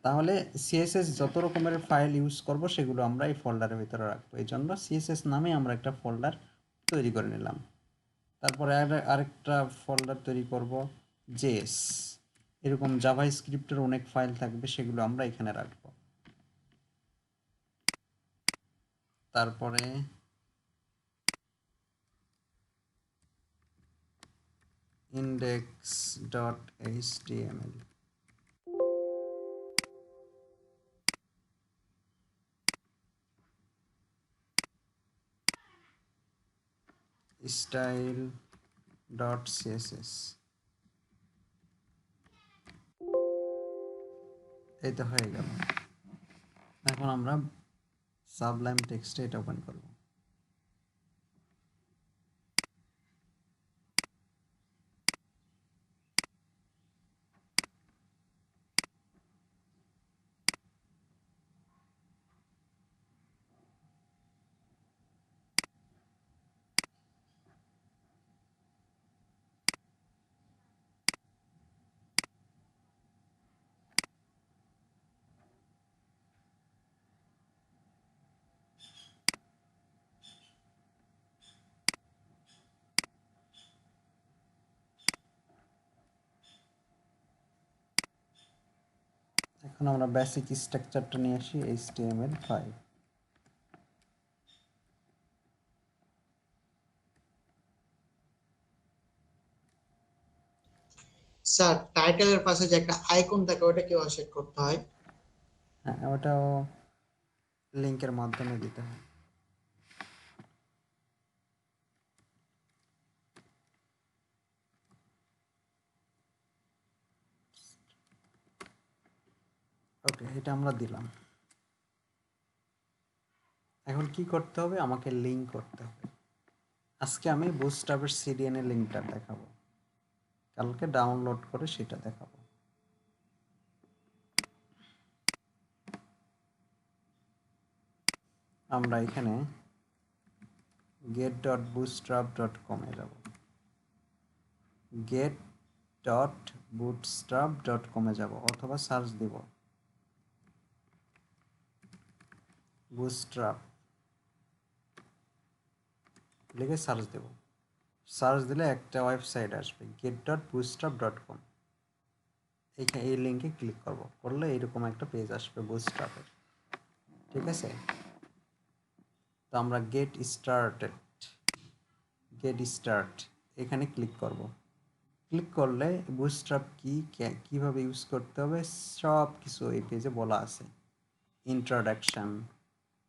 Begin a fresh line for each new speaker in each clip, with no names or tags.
তাহলে সিএসএস যত রকমের ফাইল ইউজ করব সেগুলো আমরা এই ফোল্ডারের ভিতরে রাখবো। এই জন্য সিএসএস নামে আমরা একটা ফোল্ডার তৈরি করে নিলাম। তারপরে আরেকটা ফোল্ডার তৈরি করব জেএস। এরকম জাভা স্ক্রিপ্টের অনেক ফাইল থাকবে, সেগুলো আমরা এখানে রাখবো। তারপরে index.html, style.css, এই তো হয়ে গেল। এখন আমরা সাবলাইম টেক্সটে এটা ওপেন করব। এখন আমরা বেসিক স্ট্রাকচারটা নিয়ে আসি HTML5।
স্যার টাইটেলের পাশে যে একটা আইকন থাকে ওটা কিভাবে সেট করতে হয়?
হ্যাঁ, ওটাও লিংকের মাধ্যমে দিতে হয়। ওকে, এটা আমরা দিলাম। এখন কি করতে হবে? আমাকে লিংক করতে হবে। আজকে আমি বুটস্ট্র্যাপের CDN এর লিংকটা দেখাবো, কালকে ডাউনলোড করে সেটা দেখাবো। আমরা এখানে get.bootstrap.com এ যাব। get.bootstrap.com এ যাব, অথবা সার্চ দিব বুটস্ট্র্যাপ লিখে সার্চ দেব। সার্চ দিলে একটা ওয়েবসাইট আসবে get.bootstrap.com। এই লিঙ্কে ক্লিক করব, করলে এরকম একটা পেজ আসবে বুটস্ট্র্যাপের। ঠিক আছে, তো আমরা গেট স্টার্ট এখানে ক্লিক করব। ক্লিক করলে বুটস্ট্র্যাপ কি, কিভাবে ইউজ করতে হবে সব কিছু এই পেজে বলা আছে। Introduction,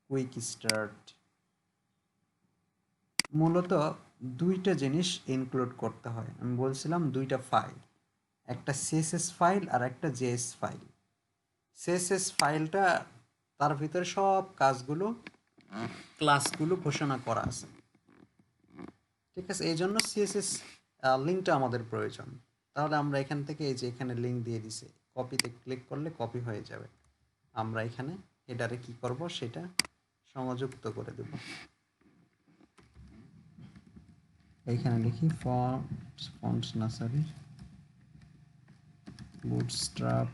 quick start. মূলত দুইটা জিনিস ইনক্লুড করতে হয়। আমি বলছিলাম দুইটা ফাইল, একটা সিএসএস ফাইল আর একটা জেএস ফাইল। সিএসএস ফাইলটা, তার ভিতরে সব কাজগুলো, ক্লাসগুলো ঘোষণা করা আছে। ঠিক আছে, এই জন্য সিএসএস লিঙ্কটা আমাদের প্রয়োজন। তাহলে আমরা এখান থেকে এই যে এখানে লিঙ্ক দিয়ে দিছে, কপিতে ক্লিক করলে কপি হয়ে যাবে। আমরা এখানে হেডারে কি করব সেটা সংযুক্ত করে দেব। এইখানে লিখি fonts nursery bootstrap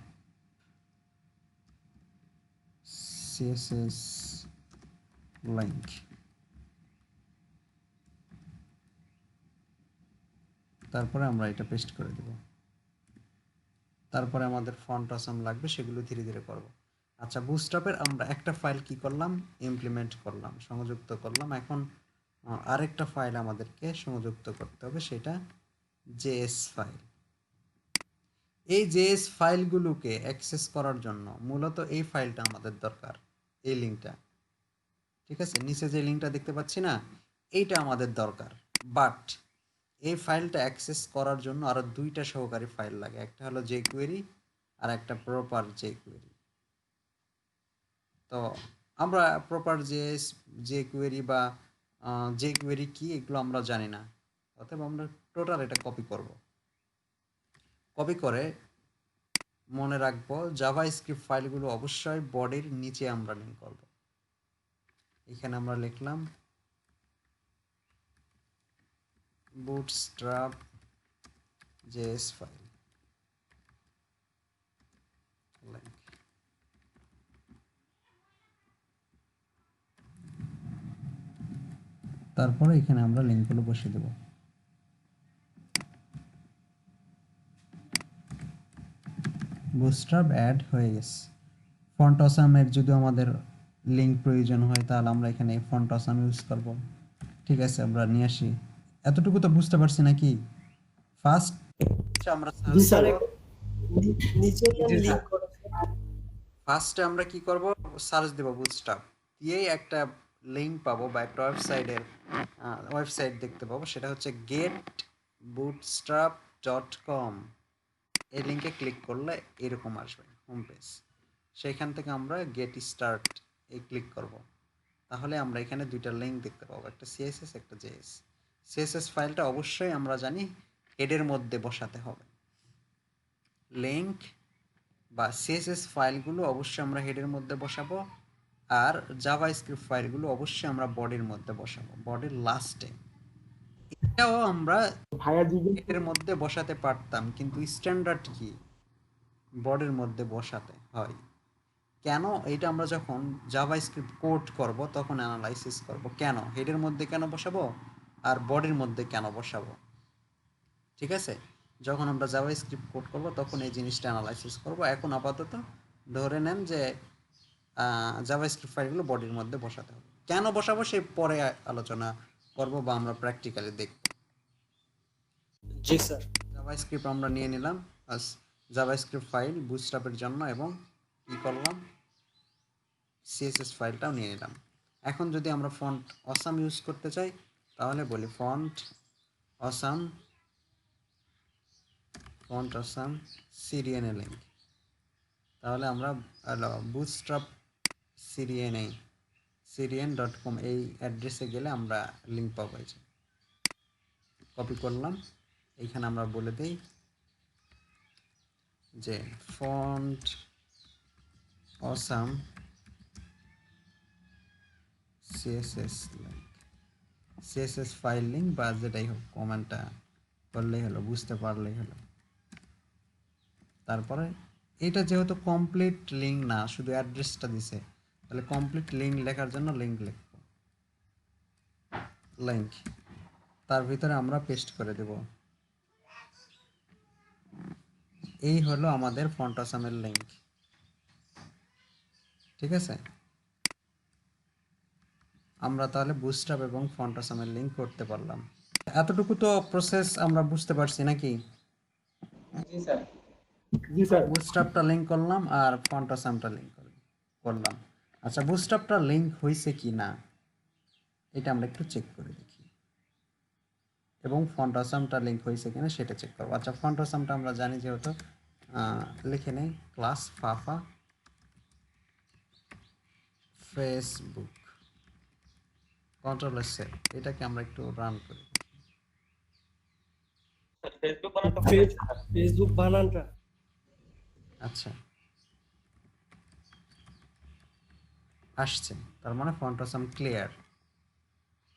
CSS link. তারপরে আমরা এটা পেস্ট করে দেব। তারপরে আমাদের ফন্ট আসাম লাগবে, সেগুলো ধীরে ধীরে করব। আচ্ছা, বুটস্ট্র্যাপের আমরা একটা ফাইল কি করলাম, ইমপ্লিমেন্ট করলাম, সংযুক্ত করলাম। এখন আরেকটা ফাইল আমাদেরকে সংযুক্ত করতে হবে, সেটা জেএস ফাইল। এই জেএস ফাইলগুলোকে অ্যাক্সেস করার জন্য মূলত এই ফাইলটা আমাদের দরকার, এই লিঙ্কটা। ঠিক আছে, নিচে যে লিঙ্কটা দেখতে পাচ্ছি না, এইটা আমাদের দরকার। বাট এই ফাইলটা অ্যাক্সেস করার জন্য আরও দুইটা সহকারী ফাইল লাগে, একটা হলো jQuery আর একটা প্রপার jQuery। তো আমরা প্রপার jQuery বা jQuery কি এগুলো আমরা জানি না, অতএব আমরা টোটাল এটা কপি করব। কপি করে মনে রাখবো জাভা স্ক্রিপ্ট ফাইলগুলো অবশ্যই বডির নিচে আমরা লিঙ্ক করব। এখানে আমরা লিখলাম বুটস্ট্র্যাপ জেএস ফাইল লিঙ্ক। তারপরে এখানে আমরা লিঙ্কগুলো বসিয়ে দেব। বুটস্ট্র্যাপ অ্যাড হয়ে গেছে। ফন্ট অসামের যদি আমাদের লিঙ্ক প্রয়োজন হয় তাহলে আমরা এখানে ফন্ট অসাম ইউজ করব। ঠিক আছে, আমরা নিয়ে আসি। এতটুকু তো বুঝতে পারছি নাকি? ফার্স্ট আমরা
জি
সার্চ
স্যার,
করব।
নিচে কেন
জি স্যার।
লিংক করেছে?
ফার্স্টে আমরা কি করব, সার্চ দেব বুটস্ট্র্যাপ দিয়েই একটা লিঙ্ক পাবো বা একটা ওয়েবসাইটের ওয়েবসাইট দেখতে পাবো, সেটা হচ্ছে getbootstrap.com। এই লিঙ্কে ক্লিক করলে এরকম আসবে হোম পেজ। সেইখান থেকে আমরা গেট স্টার্ট এই ক্লিক করব। তাহলে আমরা এখানে দুইটা লিঙ্ক দেখতে পাবো, একটা সিএসএস একটা জেএস। সিএসএস ফাইলটা অবশ্যই আমরা জানি হেডের মধ্যে বসাতে হবে। লিঙ্ক বা সিএসএস ফাইলগুলো অবশ্যই আমরা হেডের মধ্যে বসাবো, আর জাভাস্ক্রিপ্ট ফাইলগুলো অবশ্যই আমরা বডির মধ্যে বসাবো, বডির লাস্টে। এটাও আমরা
ভাইয়া জিজ্ঞেস
হেডের মধ্যে বসাতে পারতাম, কিন্তু স্ট্যান্ডার্ড কি বডির মধ্যে বসাতে হয়। কেন? এটা আমরা যখন জাভাস্ক্রিপ্ট কোড করব তখন অ্যানালাইসিস করব, কেন হেডের মধ্যে কেন বসাবো আর বডির মধ্যে কেন বসাবো। ঠিক আছে, যখন আমরা জাভাস্ক্রিপ্ট কোড করব তখন এই জিনিসটা অ্যানালাইসিস করব। এখন আপাতত ধরে নেন যে জাভাস্ক্রিপ্ট ফাইলগুলো বডির মধ্যে বসাতে হবে। কেন বসাবো সে পরে আলোচনা করব বা আমরা প্র্যাকটিক্যালি দেখব।
জি স্যার।
জাভাস্ক্রিপ্ট আমরা নিয়ে নিলাম, জাভাস্ক্রিপ্ট ফাইল বুটস্ট্র্যাপের জন্য, এবং কি করলাম সিএসএস ফাইলটাও নিয়ে নিলাম। এখন যদি আমরা ফন্ট অসাম ইউজ করতে চাই তাহলে বলি ফন্ট অসাম সিরিয়ানে লিঙ্ক। তাহলে আমরা বুটস্ট্র্যাপ syrian.com এই অ্যাড্রেসে গেলে আমরা লিঙ্ক পাবো। কপি করলাম, এইখানে আমরা বলে দেই যে font awesome CSS file link বা যেটাই হোক, কমেন্টটা করলেই হলো, বুঝতে পারলেই হলো। তারপরে এটা যেহেতু কমপ্লিট লিঙ্ক না, শুধু অ্যাড্রেসটা দিছে, তাহলে কমপ্লিট লিঙ্ক লেখার জন্য লিঙ্ক তার ভিতরে আমরা পেস্ট করে দেব। এই হলো আমাদের ফন্ট অসামের লিঙ্ক। ঠিক আছে, আমরা তাহলে বুটস্ট্র্যাপ এবং ফন্ট অসামের লিঙ্ক করতে পারলাম। এতটুকু তো প্রসেস আমরা বুঝতে পারছি নাকি?
জি স্যার।
জি স্যার।
বুটস্ট্র্যাপটা লিঙ্ক করলাম আর ফন্ট অসামটা লিঙ্ক করলাম। আচ্ছা, বুটস্ট্র্যাপটা লিঙ্ক হয়েছে কি না এটা আমরা একটু চেক করে দেখি, এবং ফন্ট অসামটা লিঙ্ক হয়েছে কিনা সেটা চেক করবো। আচ্ছা, ফন্ট অসামটা আমরা জানি যেহেতু, লিখে নেই ক্লাস ফাফা ফেসবুক, কন্ট্রোল সেভ, এটাকে আমরা একটু রান করি।
ফেসবুক বানানটা
আচ্ছা, আসছে, তার মানে ফন্ট অসাম ক্লিয়ার।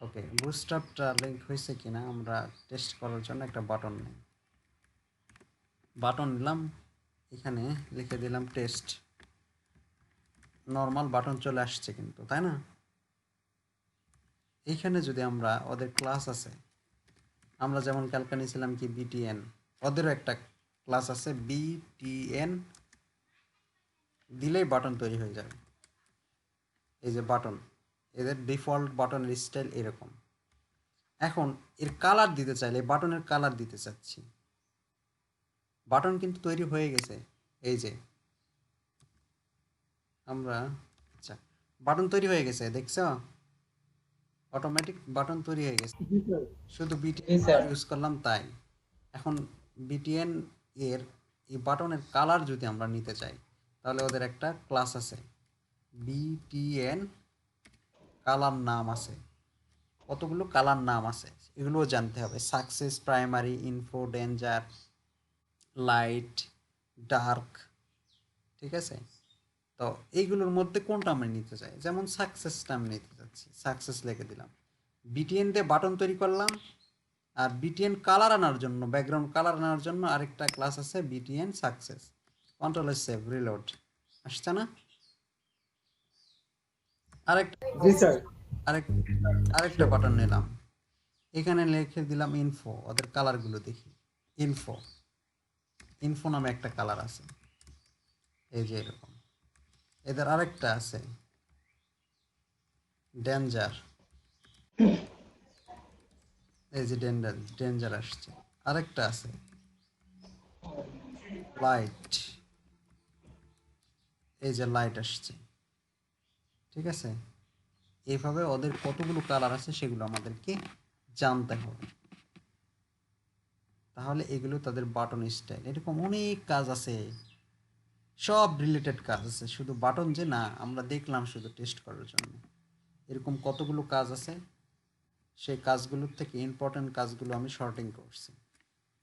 ওকে, বুটস্ট্র্যাপটা লিঙ্ক হয়েছে কিনা আমরা টেস্ট করার জন্য একটা বাটন নিই। বাটন নিলাম, এখানে লিখে দিলাম টেস্ট। নর্মাল বাটন চলে আসছে কিন্তু, তাই না? এইখানে যদি আমরা ওদের ক্লাস আছে, আমরা যেমন ক্যালকা নিয়েছিলাম কি বিটিএন, ওদেরও একটা ক্লাস আছে বিটিএন, দিলেই বাটন তৈরি হয়ে যাবে। এই যে বাটন, এদের ডিফল্ট বাটনের স্টাইল এরকম। এখন এর কালার দিতে চাইলে বাটনের কালার দিতে চাচ্ছি, বাটন কিন্তু তৈরি হয়ে গেছে। এই যে আমরা, আচ্ছা, বাটন তৈরি হয়ে গেছে, দেখছো? অটোমেটিক বাটন তৈরি হয়ে গেছে,
জি স্যার।
শুধু
জি
বিটিএন
স্যার।
ইউজ করলাম তাই। এখন বিটিএন এর এই বাটনের কালার যদি আমরা নিতে চাই তাহলে ওদের একটা ক্লাস আছে বিটিএন কালার নাম আছে, কতগুলো কালার নাম আছে এগুলোও জানতে হবে। Success, primary, info, danger, light, dark. ঠিক আছে, তো এইগুলোর মধ্যে কোনটা আমরা নিতে চাই, যেমন সাকসেসটা আমি নিতে চাচ্ছি, সাকসেস লিখে দিলাম। বিটিএন দিয়ে বাটন তৈরি করলাম, আর বিটিএন কালার আনার জন্য, ব্যাকগ্রাউন্ড কালার আনার জন্য আরেকটা ক্লাস আছে BTN success. Control save, reload, আসছে না? আরেকটা
জি স্যার।
আরেক আরেকটা বাটন নিলাম, এখানে লিখে দিলাম ইনফো। ওদের কালারগুলো দেখি। ইনফো ইনফো নামে একটা কালার আছে, এই যে এরকম। এদের আরেকটা আছে ডেঞ্জার, এই যে ডেঞ্জার আসছে। আরেকটা আছে লাইট, এই যে লাইট আসছে। ঠিক আছে, এইভাবে ওদের কতগুলো কালার আছে সেগুলো আমাদেরকে জানতে হবে। তাহলে এগুলো তাদের বাটন স্টাইল। এরকম অনেক কাজ আছে, সব রিলেটেড কাজ আছে, শুধু বাটন যে না আমরা দেখলাম শুধু টেস্ট করার জন্য। এরকম কতগুলো কাজ আছে, সেই কাজগুলোর থেকে ইম্পর্টেন্ট কাজগুলো আমি শর্টিং করছি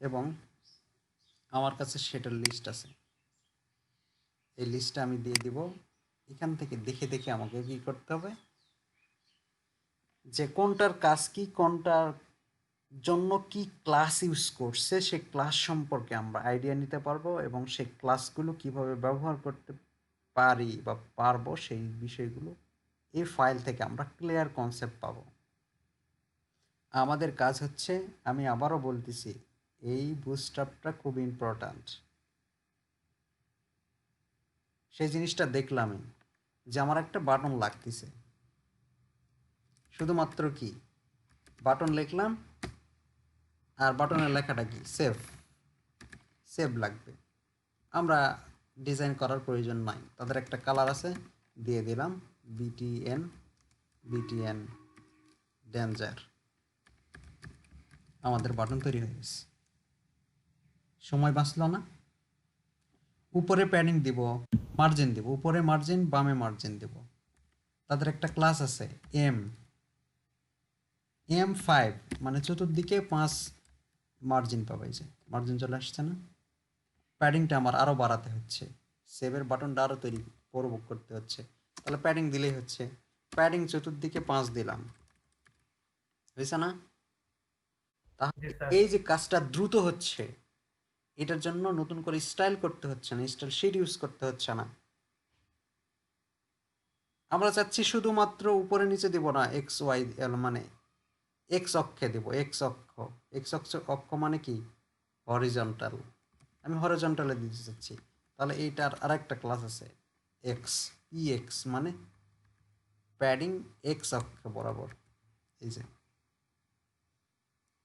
এবং আমার কাছে সেটার লিস্ট আছে। এই লিস্টটা আমি দিয়ে দিব। এখান থেকে দেখে দেখে আমাকে কি করতে হবে, যে কোনটার কাজ কি, কোনটার জন্য কি ক্লাস ইউজ করছে সে ক্লাস সম্পর্কে আমরা আইডিয়া নিতে পারবো এবং সেই ক্লাসগুলো কিভাবে ব্যবহার করতে পারি বা পারবো সেই বিষয়গুলো এই ফাইল থেকে আমরা ক্লিয়ার কনসেপ্ট পাবো। আমাদের কাজ হচ্ছে, আমি আবারও বলতেছি, এই বুটস্ট্র্যাপটা খুব ইম্পর্ট্যান্ট। সেই জিনিসটা দেখলামই যে আমার একটা বাটন লাগতেছে, শুধুমাত্র কি বাটন লিখলাম আর বাটনের লেখাটা কি সেভ, সেভ লাগবে। আমরা ডিজাইন করার প্রয়োজন নাই, তাদের একটা কালার আছে, দিয়ে দিলাম বিটিএন ডেঞ্জার। আমাদের বাটন তৈরি হয়ে গেছে, সময় বাঁচলো না। উপরে প্যাডিং দিব, মার্জিন দিব, উপরে মার্জিন বামে মার্জিন দিব। তাদের একটা ক্লাস আছে M5, মানে চতুর্দিকে 5 মার্জিন পাবে। যে মার্জিন চলে আসছে না, প্যাডিংটা আমার আরও বাড়াতে হচ্ছে, সেভের বাটনটা আরও তৈরি করতে হচ্ছে। তাহলে প্যাডিং দিলেই হচ্ছে, প্যাডিং চতুর্দিকে 5 দিলাম, হয়েছে না? তাহলে এই যে কাজটা দ্রুত হচ্ছে, এটার জন্য নতুন করে স্টাইল করতে হচ্ছে না, স্টাইল শিট ইউজ করতে হচ্ছে না। আমরা চাচ্ছি শুধুমাত্র উপরে নিচে দেব না, এক্স ওয়াই মানে এক্স অক্ষে দেব, এক্স অক্ষ। এক্স অক্ষ মানে কি, হরিজন্টাল। আমি হরিজন্টালে দিতে চাচ্ছি। তাহলে এইটার আরেকটা ক্লাস আছে এক্স মানে প্যাডিং এক্স অক্ষ বরাবর, এই যে।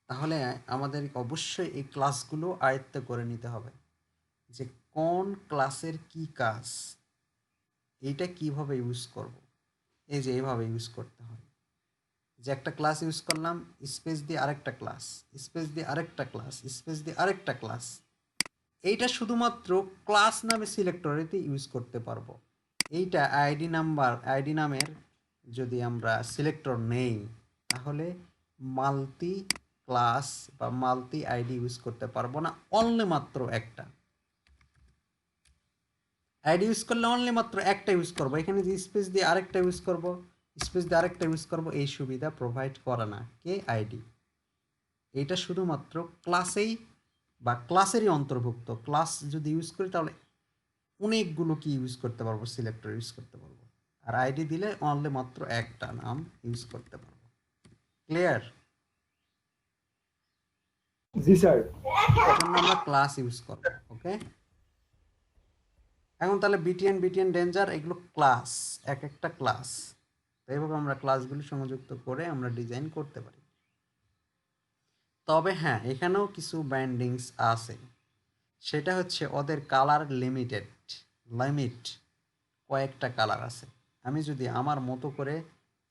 তাহলে আমাদের অবশ্যই এই ক্লাসগুলো আয়ত্ত করে নিতে হবে, যে কোন ক্লাসের কি কাজ, এইটা কিভাবে ইউজ করব। এই যে এইভাবে ইউজ করতে হয়, যে একটা ক্লাস ইউজ করলাম, স্পেস দিয়ে আরেকটা ক্লাস, স্পেস দিয়ে আরেকটা ক্লাস, স্পেস দিয়ে আরেকটা ক্লাস। এইটা শুধুমাত্র ক্লাস নামে সিলেক্টরেতে ইউজ করতে পারবো। এইটা আইডি নামের যদি আমরা সিলেক্টর নেই, তাহলে মাল্টি ক্লাস বা মাল্টি আইডি ইউজ করতে পারবো না, অনলি মাত্র একটা আইডি ইউজ করলে অনলি মাত্র একটা ইউজ করবো। এখানে যে স্পেস দিয়ে আরেকটা ইউজ করব, স্পেস দিয়ে আরেকটা ইউজ করব, এই সুবিধা প্রোভাইড করে না কে, আইডি। এইটা শুধুমাত্র ক্লাসেই বা ক্লাসেরই অন্তর্ভুক্ত। ক্লাস যদি ইউজ করি তাহলে অনেকগুলো কি ইউজ করতে পারবো, সিলেক্টর ইউজ করতে পারবো। আর আইডি দিলে অনলি মাত্র একটা নাম ইউজ করতে পারবো। ক্লিয়ার?
জি স্যার।
এজন্য আমরা ক্লাস ইউজ করবো। ওকে, এখন তাহলে বিটিএন ডেঞ্জার এগুলো ক্লাস, এক একটা ক্লাস। এইভাবে আমরা ক্লাসগুলো সংযুক্ত করে আমরা ডিজাইন করতে পারি। তবে হ্যাঁ, এখানেও কিছু ব্যান্ডিংস আছে, সেটা হচ্ছে ওদের কালার লিমিট কয়েকটা কালার আছে। আমি যদি আমার মতো করে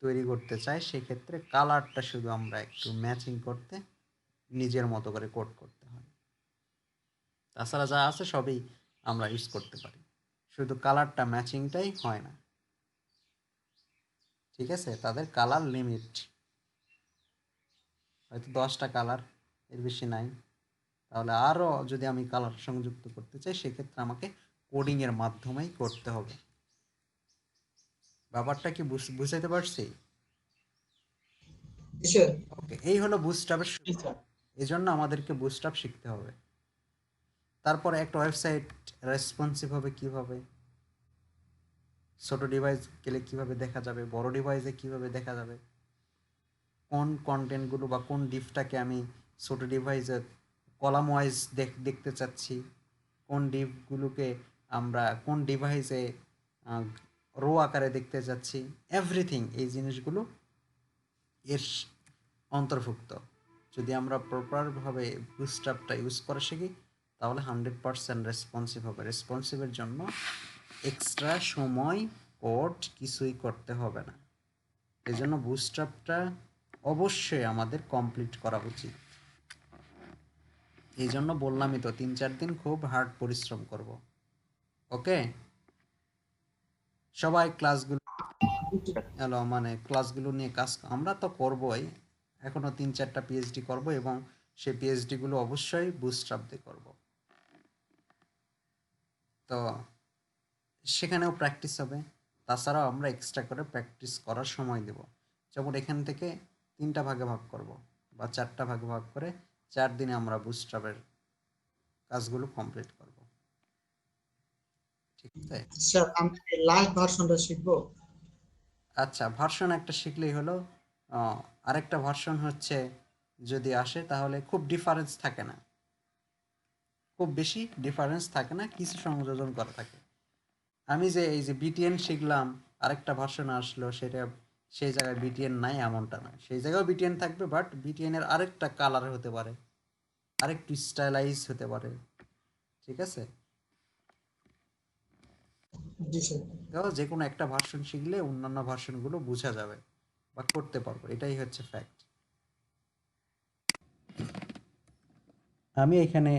তৈরি করতে চাই, সেক্ষেত্রে কালারটা শুধু আমরা একটু ম্যাচিং করতে নিজের মতো করে কোড করতে হয়। তাছাড়া যা আছে সবই আমরা ইউজ করতে পারি, শুধু কালারটা ম্যাচিংটাই হয় না। ঠিক আছে, তাদের কালার লিমিট হয়তো 10টা কালার, এর বেশি নাই। তাহলে আরও যদি আমি কালার সংযুক্ত করতে চাই, সেক্ষেত্রে আমাকে কোডিংয়ের মাধ্যমেই করতে হবে। ব্যাপারটা কি বুঝাইতে পারছি?
জি স্যার।
ওকে, এই হলো বুটস্ট্র্যাপের
জি স্যার।
এই জন্য আমাদেরকে বুটস্ট্র্যাপ শিখতে হবে। তারপরে একটা ওয়েবসাইট রেসপন্সিভ হবে কীভাবে, ছোট ডিভাইস গেলে কীভাবে দেখা যাবে, বড় ডিভাইসে কীভাবে দেখা যাবে, কোন কন্টেন্টগুলো বা কোন ডিভটাকে আমি ছোট ডিভাইসে কলাম ওয়াইজ দেখতে চাচ্ছি, কোন ডিভগুলোকে আমরা কোন ডিভাইসে রো আকারে দেখতে চাচ্ছি, এভরিথিং এই জিনিসগুলো এর অন্তর্ভুক্ত। যদি আমরা প্রপারভাবে বুটস্ট্র্যাপটা ইউজ করা শিখি তাহলে 100% রেসপন্সিভ হবে। রেসপন্সিভের জন্য এক্সট্রা সময় কোড কিছুই করতে হবে না। এই জন্য বুটস্ট্র্যাপটা অবশ্যই আমাদের কমপ্লিট করা উচিত। এই জন্য বললামই তো 3-4 দিন খুব হার্ড পরিশ্রম করব। ওকে, সবাই ক্লাসগুলো মানে ক্লাসগুলো নিয়ে কাজ আমরা তো করবই, এখনো 3-4টা পিএইচডি করব এবং সেই পিএইচডি গুলো অবশ্যই বুটস্ট্র্যাপ দিয়ে করব। তো সেখানেও প্র্যাকটিস হবে, তাছাড়াও আমরা এক্সট্রা করে প্র্যাকটিস করার সময় দেব। যেমন এখান থেকে 3টা ভাগে ভাগ করব বা 4টা ভাগে ভাগ করে 4 দিনে আমরা বুটস্ট্র্যাপের কাজগুলো কমপ্লিট করব। ঠিক আছে?
আচ্ছা, আমরা লাস্ট ভার্সনটা শিখবো।
আচ্ছা, ভার্সন একটা শিখলেই হলো। আরেকটা ভার্সন হচ্ছে যদি আসে তাহলে খুব ডিফারেন্স থাকে না, খুব বেশি ডিফারেন্স থাকে না, কিছু সংযোজন করা থাকে। আমি যে এই যে বিটিএন শিখলাম, আরেকটা ভার্সন আসলো, সেটা সেই জায়গায় বিটিএন নাই এমনটা নয়, সেই জায়গায় বিটিএন থাকবে, বাট বিটিএন এর আরেকটা কালার হতে পারে, আরেকটু স্টাইলাইজ হতে পারে। ঠিক আছে?
জি স্যার।
তো যে কোনো একটা ভার্সন শিখলে অন্যান্য ভার্সনগুলো বোঝা যাবে বা করতে পারবো, এটাই হচ্ছে ফ্যাক্ট। আমি এখানে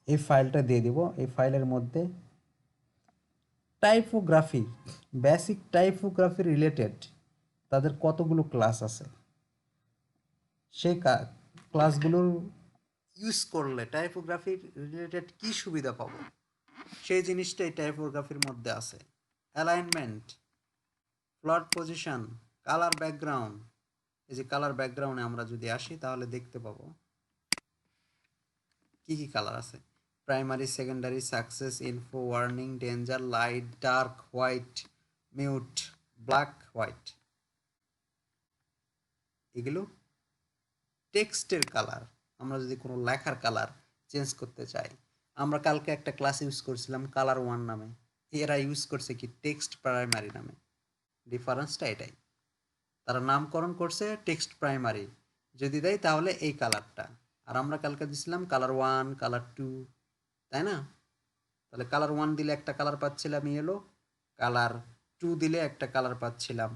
এই ফাইলটা দিয়ে দিব। এই ফাইলের মধ্যে টাইপোগ্রাফি, বেসিক টাইপোগ্রাফি রিলেটেড তাদের কতগুলো ক্লাস আছে, সেই ক্লাসগুলো ইউজ করলে টাইপোগ্রাফি রিলেটেড কি সুবিধা পাবো, সেই জিনিসটাই টাইপোগ্রাফির মধ্যে আছে। Alignment, plot position, colour background. এই যে কালার ব্যাকগ্রাউন্ডে আমরা যদি আসি তাহলে দেখতে পাবো কি কি কালার আছে। Primary, secondary, success, info, warning, danger, light, dark, white, mute, black, white. এগুলো টেক্সটের কালার। আমরা যদি কোনো লেখার কালার চেঞ্জ করতে চাই, আমরা কালকে একটা ক্লাস ইউজ করছিলাম কালার 1 নামে, এরা ইউজ করছে কি টেক্সট প্রাইমারি নামে। ডিফারেন্সটা এটাই, তারা নামকরণ করছে টেক্সট প্রাইমারি যদি দেয় তাহলে এই কালারটা, আর আমরা কালকে দিছিলাম কালার 1, কালার 2, তাই না? তাহলে কালার 1 দিলে একটা কালার পাচ্ছিলাম ইয়েলো, কালার 2 দিলে একটা কালার পাচ্ছিলাম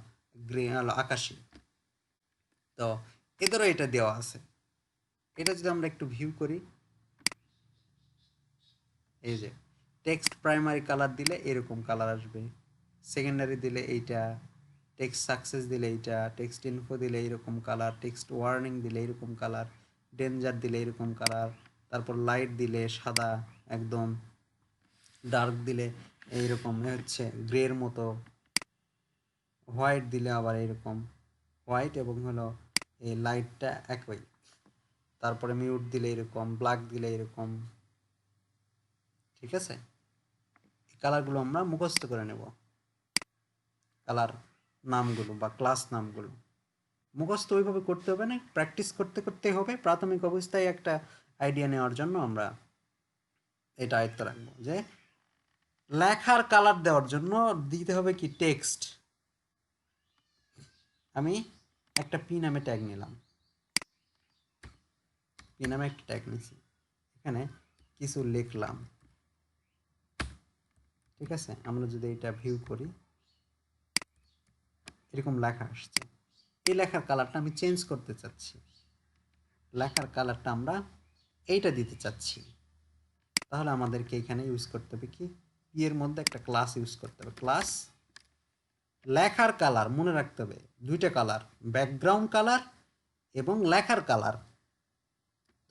গ্রিন, আকাশি। তো এদেরও এটা দেওয়া আছে। এটা যদি আমরা একটু ভিউ করি, এই যে টেক্সট প্রাইমারি কালার দিলে এরকম কালার আসবে, সেকেন্ডারি দিলে এইটা, টেক্সট সাকসেস দিলে এইটা, টেক্সট ইনফো দিলে এইরকম কালার, টেক্সট ওয়ার্নিং দিলে এরকম কালার, ডেঞ্জার দিলে এরকম কালার, তারপর লাইট দিলে সাদা একদম, ডার্ক দিলে এইরকম হচ্ছে গ্রের মতো, হোয়াইট দিলে আবার এইরকম হোয়াইট এবং হলো এই লাইটটা একই, তারপরে মিউট দিলে এরকম, ব্ল্যাক দিলে এরকম। ঠিক আছে? এই কালারগুলো আমরা মুখস্থ করে নেব, কালার নামগুলো বা ক্লাস নামগুলো মুখস্থ ওইভাবে করতে হবে না, প্র্যাকটিস করতে করতে হবে। প্রাথমিক অবস্থায় একটা আইডিয়া নেওয়ার জন্য আমরা এটা আয়ত্ত রাখবো যে লেখার কালার দেওয়ার জন্য দিতে হবে কি টেক্সট। আমি একটা পি নামে ট্যাগ নিলাম, পি নামে একটা ট্যাগ নিছি, এখানে কিছু লিখলাম। ঠিক আছে? আমরা যদি এটা ভিউ করি, এরকম লেখা আসছে। এই লেখার কালারটা আমি চেঞ্জ করতে চাচ্ছি, লেখার কালারটা আমরা এইটা দিতে চাচ্ছি, তাহলে আমাদেরকে এখানে ইউজ করতে হবে কি, পি এর মধ্যে একটা ক্লাস ইউজ করতে হবে। ক্লাস লেখার কালার, মনে রাখতে হবে 2টা কালার, ব্যাকগ্রাউন্ড কালার এবং লেখার কালার।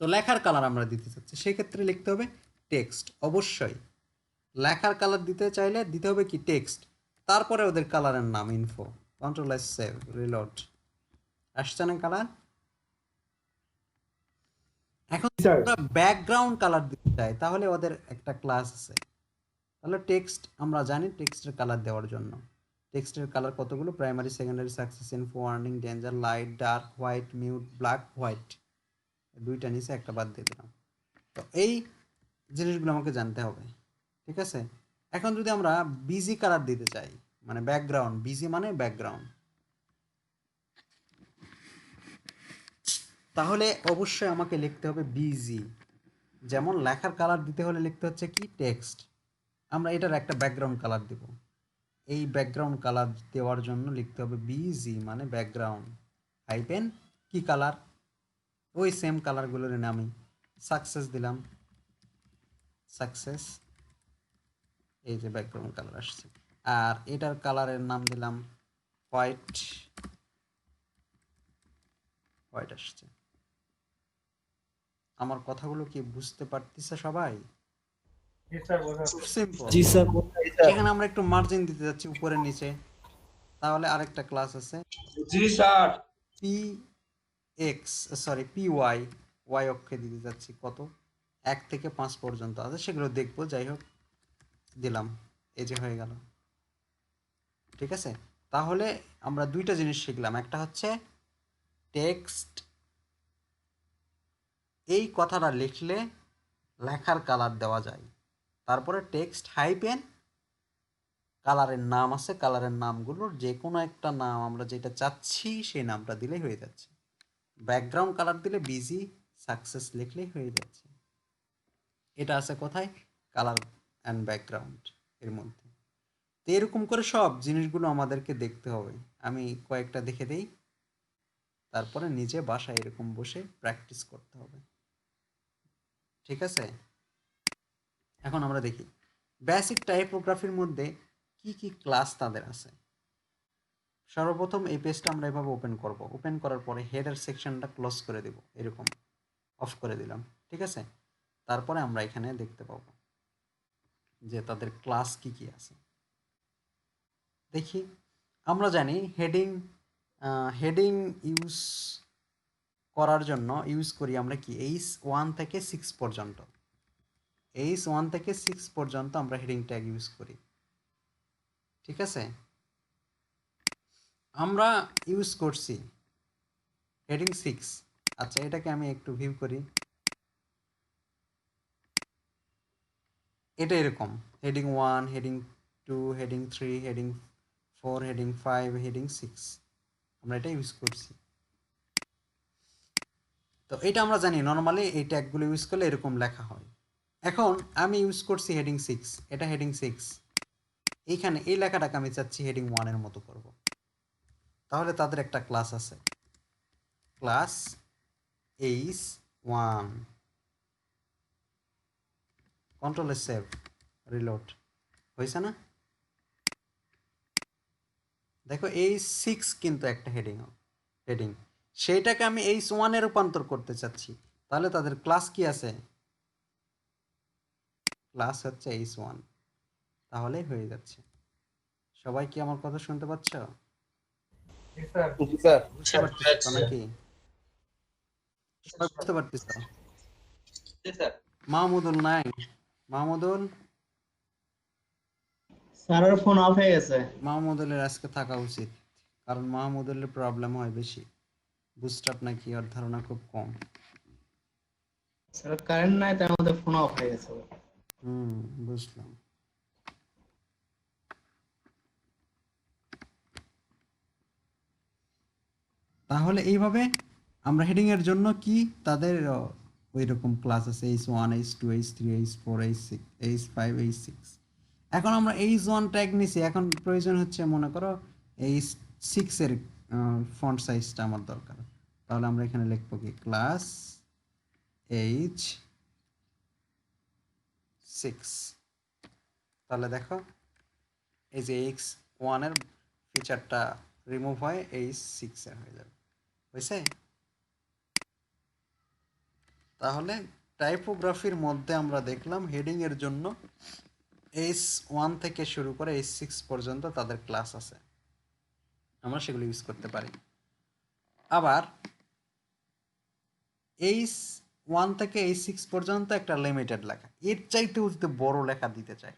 তো লেখার কালার আমরা দিতে চাচ্ছি, সেক্ষেত্রে লিখতে হবে টেক্সট। অবশ্যই লেখার কালার দিতে চাইলে দিতে হবে কি টেক্সট, তারপরে ওদের কালারের নাম info, control S save, reload. আসছে না কালার? এখন
স্যার
আমরা ব্যাকগ্রাউন্ড কালার দিতে চাই তাহলে ওদের একটা ক্লাস আছে, তাহলে টেক্সট আমরা জানি টেক্সটের কালার দেওয়ার জন্য টেক্সটের কালার কতগুলো? Primary, secondary, success, info, warning, danger, light, dark, white, mute, black, white. দুইটা নিচে একটা বাদ দিয়ে দিলাম। তো এই জিনিসগুলো আমাকে জানতে হবে, ঠিক আছে? এখন যদি আমরা বিজি কালার দিতে চাই, মানে ব্যাকগ্রাউন্ড, বিজি মানে ব্যাকগ্রাউন্ড, তাহলে অবশ্যই আমাকে লিখতে হবে বিজি। যেমন লেখার কালার দিতে হলে লিখতে হচ্ছে কি টেক্সট, আমরা এটার একটা ব্যাকগ্রাউন্ড কালার দেব। এই ব্যাকগ্রাউন্ড কালার দেওয়ার জন্য লিখতে হবে বিজি মানে ব্যাকগ্রাউন্ড হাইপেন কি কালার, ওই সেম কালারগুলোর নামই। সাকসেস দিলাম, সাকসেস, এই যে ব্যাকগ্রাউন্ড কালার আসছে। আর এটার কালারের নাম দিলাম হোয়াইট, হোয়াইট আসছে। আমার কথাগুলো কি বুঝতে পারতেছে সবাই? খুব সিম্পল।
জি স্যার।
এখানে আমরা একটু মার্জিন দিতে যাচ্ছি উপরে নিচে, তাহলে আরেকটা ক্লাস আছে
জি sir.
P X, sorry P Y, Y অক্ষে দিতে যাচ্ছি কত 1 থেকে 5 পর্যন্ত আছে, সেগুলো দেখবো। যাই হোক দিলাম, এই যে হয়ে গেল, ঠিক আছে? তাহলে আমরা দুইটা জিনিস শিখলাম, একটা হচ্ছে টেক্সট, এই কথাটা লিখলে লেখার কালার দেওয়া যায়। তারপরে টেক্সট হাইপেন কালারের নাম আছে, কালারের নামগুলোর যে কোনো একটা নাম আমরা যেটা চাচ্ছি সেই নামটা দিলেই হয়ে যাচ্ছে। ব্যাকগ্রাউন্ড কালার দিলে বিজি, সাকসেস লিখলেই হয়ে যাচ্ছে। এটা আছে কোথায়? কালার অ্যান্ড ব্যাকগ্রাউন্ড এর মধ্যে। তো এরকম করে সব জিনিসগুলো আমাদেরকে দেখতে হবে। আমি কয়েকটা দেখে দেই, তারপরে নিজে বাসায় এরকম বসে প্র্যাকটিস করতে হবে, ঠিক আছে? এখন আমরা দেখি বেসিক টাইপোগ্রাফির মধ্যে কি কি ক্লাস তাদের আছে। সর্বপ্রথম এই পেজটা আমরা এভাবে ওপেন করব, ওপেন করার পরে হেডার সেকশনটা ক্লোজ করে দেব, এরকম অফ করে দিলাম, ঠিক আছে? তারপরে আমরা এখানে দেখতে পাবো যে তাদের ক্লাস কি কি আছে। দেখি, আমরা জানি হেডিং, হেডিং ইউজ করার জন্য ইউজ করি আমরা কি H1 থেকে 6 পর্যন্ত, H1 থেকে 6 পর্যন্ত আমরা হেডিং ট্যাগ ইউজ করি, ঠিক আছে? আমরা ইউজ করছি হেডিং 6। আচ্ছা, এটাকে আমি একটু ভিউ করি, এটা এরকম heading 1, heading 2, heading 3, heading 4, heading 5, heading 6, আমরা এটা ইউজ করছি। তো এটা আমরা জানি নর্মালি এই ট্যাগগুলো ইউজ করলে এরকম লেখা হয়। এখন আমি ইউজ করছি হেডিং 6, এটা হেডিং 6, এইখানে এই লেখাটাকে আমি চাচ্ছি হেডিং 1 এর মতো করব। তাহলে তাদের একটা ক্লাস আছে, class H1, control save, reload, হয়েছে না? দেখো H6 কিন্তু একটা হেডিং সেইটাকে আমি H1 এ রূপান্তর করতে চাচ্ছি, তাহলে তাদের ক্লাস কি আছে? ক্লাস হচ্ছে H1, তাহলে হয়ে যাচ্ছে। সবাই কি আমার কথা শুনতে পাচ্ছ?
জি স্যার।
বুঝতে পারতেছো তো নাকি? সবাই বুঝতে পারতেছো?
জি স্যার।
মাহমুদুল নাই? মাহমুদুল,
স্যারের ফোন অফ হয়ে গেছে।
মাহমুদুলের আজকে থাকা উচিত, কারণ মাহমুদুলের প্রবলেম হয় বেশি, বুস্টআপ নাকি ওর ধারণা খুব কম।
স্যার কারেন্ট নাই, তার মধ্যে ফোন অফ হয়ে গেছে।
বুঝলাম। তাহলে এইভাবে আমরা হেডিং এর জন্য কি তাদের ওই রকম ক্লাস আছে H1, H2, H3, H4, H6, H5, H6। এখন আমরা H1 ট্যাগ নিছি, এখন প্রয়োজন হচ্ছে মনে করো H6 এর ফন্ট সাইজটা আমার দরকার, তাহলে আমরা এখানে লিখবো কি ক্লাস H6। তাহলে দেখো এই যে H1 এর ফিচারটা রিমুভ হয়, H6 এর হয়ে যাবে, হয়েছে? তাহলে টাইপোগ্রাফির মধ্যে আমরা দেখলাম হেডিং এর জন্য H1 থেকে শুরু করে H6 পর্যন্ত তাদের ক্লাস আছে, আমরা সেগুলো ইউজ করতে পারি। আবার H1 থেকে H6 পর্যন্ত একটা লিমিটেড লেখা, এর চাইতেও যদি বড় লেখা দিতে চাই,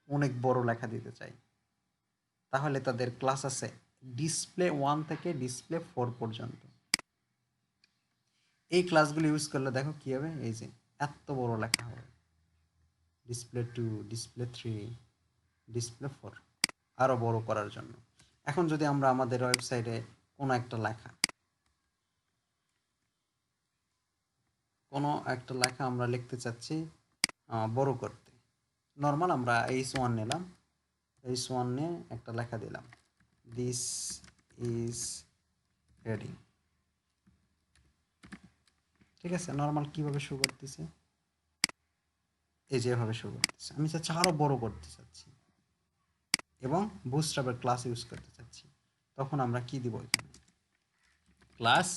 অনেক বড় লেখা দিতে চাই, তাহলে তাদের ক্লাস আছে ডিসপ্লে 1 থেকে ডিসপ্লে 4 পর্যন্ত। এই ক্লাসগুলো ইউজ করলে দেখো কি হবে, এই যে এত বড় লেখা হবে, ডিসপ্লে 2, ডিসপ্লে 3, ডিসপ্লে 4, আরো বড় করার জন্য। এখন যদি আমরা আমাদের ওয়েবসাইটে কোনো একটা লেখা আমরা লিখতে চাচ্ছি বড় করতে, নর্মাল আমরা H1 নিলাম, H1 নিয়ে একটা লেখা দিলাম, দিস ইজ হেডিং। ঠিক আছে, নর্মাল কিভাবে শো করতেছে, এই যেভাবে শো করতেছে। আমি চাচ্ছি আরো বড় করতে চাচ্ছি এবং বুটস্ট্র্যাপের ক্লাস ইউজ করতে চাচ্ছি, তখন আমরা কি দিব এখানে, ক্লাস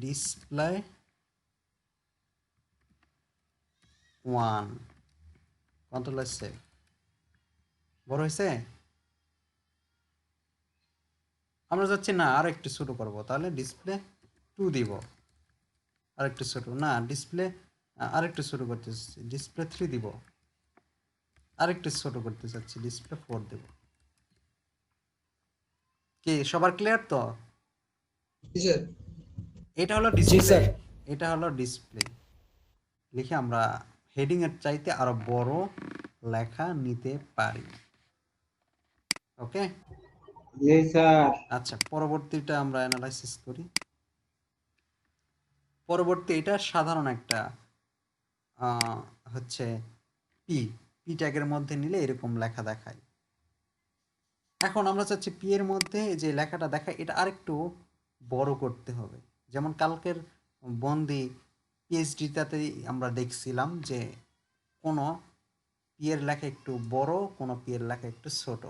ডিসপ্লে 1, কন্ট্রোল সেভ, বড় হয়েছে। আমরা যাচ্ছি না আর একটু ছোট করব, তাহলে ডিসপ্লে 2 দিব, আর একটু ছোট, না ডিসপ্লে আরেকটু ছোট করতে চাচ্ছি, ডিসপ্লে 3 দিব, আরেকটু ছোট করতে চাচ্ছি, ডিসপ্লে 4 দেব। কি সবার ক্লিয়ার তো?
জি স্যার।
এটা হলো
জি
ডিসপ্লে,
স্যার।
এটা হলো ডিসপ্লে। লিখে আমরা হেডিং এর চাইতে আরো বড় লেখা নিতে পারি। ওকে,
জি স্যার।
আচ্ছা পরবর্তীটা আমরা অ্যানালাইসিস করি। পরবর্তী এটা সাধারণ একটা হচ্ছে পি পি ট্যাগের মধ্যে নিলে এরকম লেখা দেখায়। এখন আমরা চাচ্ছি পি এর মধ্যে যে লেখাটা দেখায় এটা আরেকটু বড় করতে হবে। যেমন কালকের বন্দি পিএইচডিটাতে আমরা দেখছিলাম যে কোনো পি এর লেখা একটু বড়, কোনো পি এর লেখা একটু ছোট,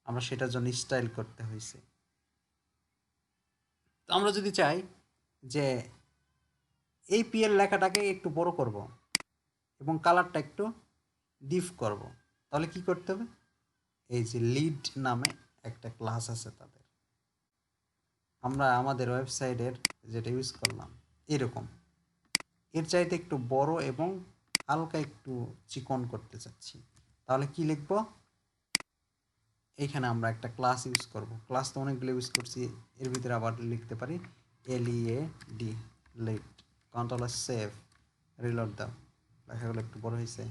আমরা সেটার জন্য স্টাইল করতে হয়েছে। তো আমরা যদি চাই যে এই পি এর লেখাটাকে একটু বড় করব এবং কালারটা একটু ডিপ করব, তাহলে কি করতে হবে, এই যে লিড নামে একটা ক্লাস আছে তাদের, আমরা আমাদের ওয়েবসাইটের যেটা ইউজ করলাম এরকম, এর চাইতে একটু বড় এবং হালকা একটু চিকন করতে চাচ্ছি, তাহলে কি লিখব, এইখানে আমরা একটা ক্লাস ইউজ করব। ক্লাস তো অনেকগুলো ইউজ করছি, এর ভিতরে আবার লিখতে পারি LEAD, lead, control save, reload দাও, লেখাগুলো একটু বড় হয়েছে,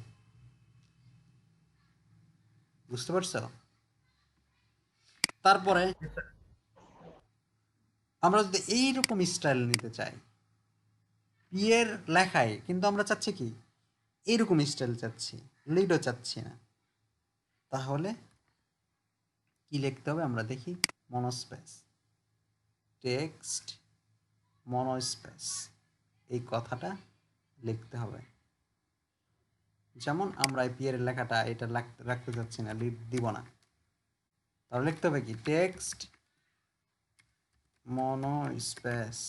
বুঝতে পারছো? তারপরে আমরা যদি এইরকম স্টাইল নিতে চাই পি এর লেখায়, কিন্তু আমরা চাচ্ছি কি এইরকম স্টাইল চাচ্ছি, লিডও চাচ্ছি না, তাহলে কি লিখতে হবে আমরা দেখি, মনোস্পেস, টেক্সট মনোস্পেস, এই কথাটা লিখতে হবে। যেমন আমরা পি এর লেখাটা এটা রাখতে চাচ্ছি না, লিড দিব না, তাহলে লিখতে হবে কি, টেক্সট মনোস্পেস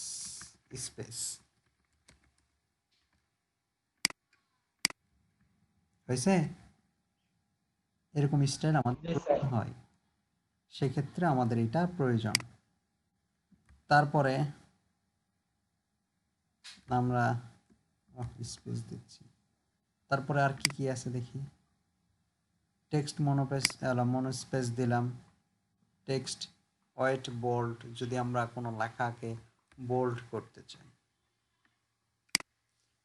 স্পেস, হয়েছে? এরকম স্টাইল আমাদের হয়, সেক্ষেত্রে আমাদের এটা প্রয়োজন। তারপরে আমরা স্পেস দিচ্ছি, তারপরে আর কি কি আছে দেখি, টেক্সট মনোস্পেস দিলাম, টেক্সট হোয়াইট বোল্ড, যদি আমরা কোনো লেখাকে বোল্ড করতে চাই,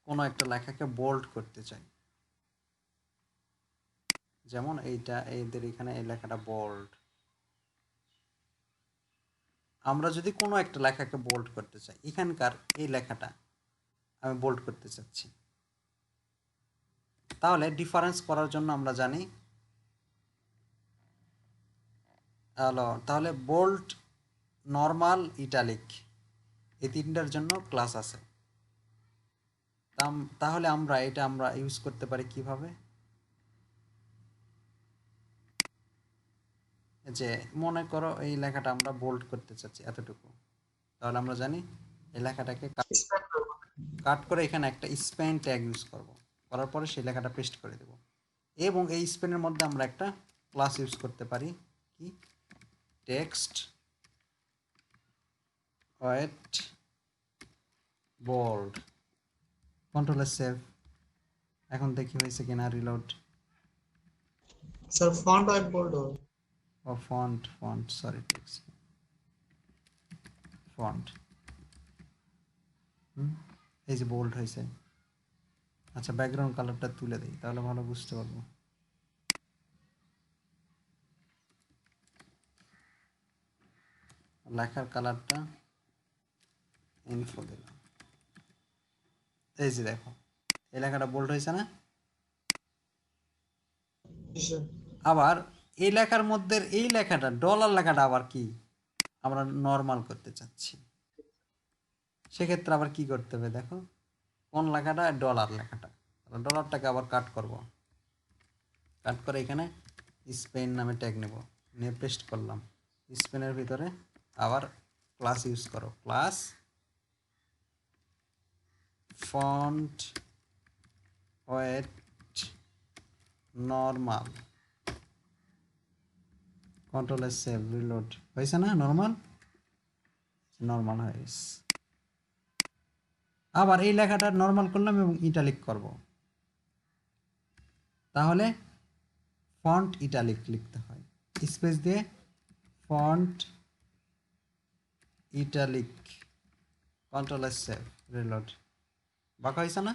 কোনো একটা লেখাকে বোল্ড করতে চাই, যেমন এইটা, এদের এখানে এই লেখাটা বোল্ড, আমরা যদি কোনো একটা লেখাকে বোল্ড করতে চাই, এখানকার এই লেখাটা আমি বোল্ড করতে চাচ্ছি, তাহলে ডিফারেন্স করার জন্য আমরা জানি তাহলে বোল্ড, নর্মাল, ইটালিক, এই তিনটার জন্য ক্লাস আছে। তাহলে আমরা ইউজ করতে পারি কিভাবে, যে মনে করো এই লেখাটা আমরা বোল্ড করতে চাচ্ছি এতটুকু, তাহলে আমরা জানি এই লেখাটাকে কাট করে এখানে একটা স্পেন ট্যাগ ইউজ করব, করার পরে সেই লেখাটা পেস্ট করে দেব, এবং এই স্পেনের মধ্যে আমরা একটা ক্লাস ইউজ করতে পারি কি, text white bold, control save, এখন দেখি হয়েছে কিনা, reload,
sir font white bold হবে।
Oh font sorry, text font, এই যে বোল্ড হয়েছে। আচ্ছা, ব্যাকগ্রাউন্ড কালারটা তুলে দিই, তাহলে ভালো বুঝতে পারবো। লেখার কালারটা ইনফো দিলাম, এই যে দেখো এই লেখাটা বোল্ড হয়েছে না?
জি স্যার।
আবার এই লেখার মধ্যে এই লেখাটা ডলার লেখাটা আবার কি আমরা নর্মাল করতে চাচ্ছি, সেক্ষেত্রে আবার কি করতে হবে দেখো, কোন লেখাটা? ডলার লেখাটা। ডলারটাকে আবার কাট করব, কাট করে এখানে স্পেন নামে ট্যাগ নেব, নিয়ে পেস্ট করলাম। স্পেনের ভিতরে আবার ক্লাস ইউজ করো, class font wait normal, control S save reload, হয়েছে না? নর্মাল হয়ে গেছে। আবার এই লেখাটা নর্মাল করলাম এবং ইটালিক করব, তাহলে ফন্ট ইটালিক লিখতে হয়, স্পেস দিয়ে font italic, control S save reload. বাঁকা হয়েছে না?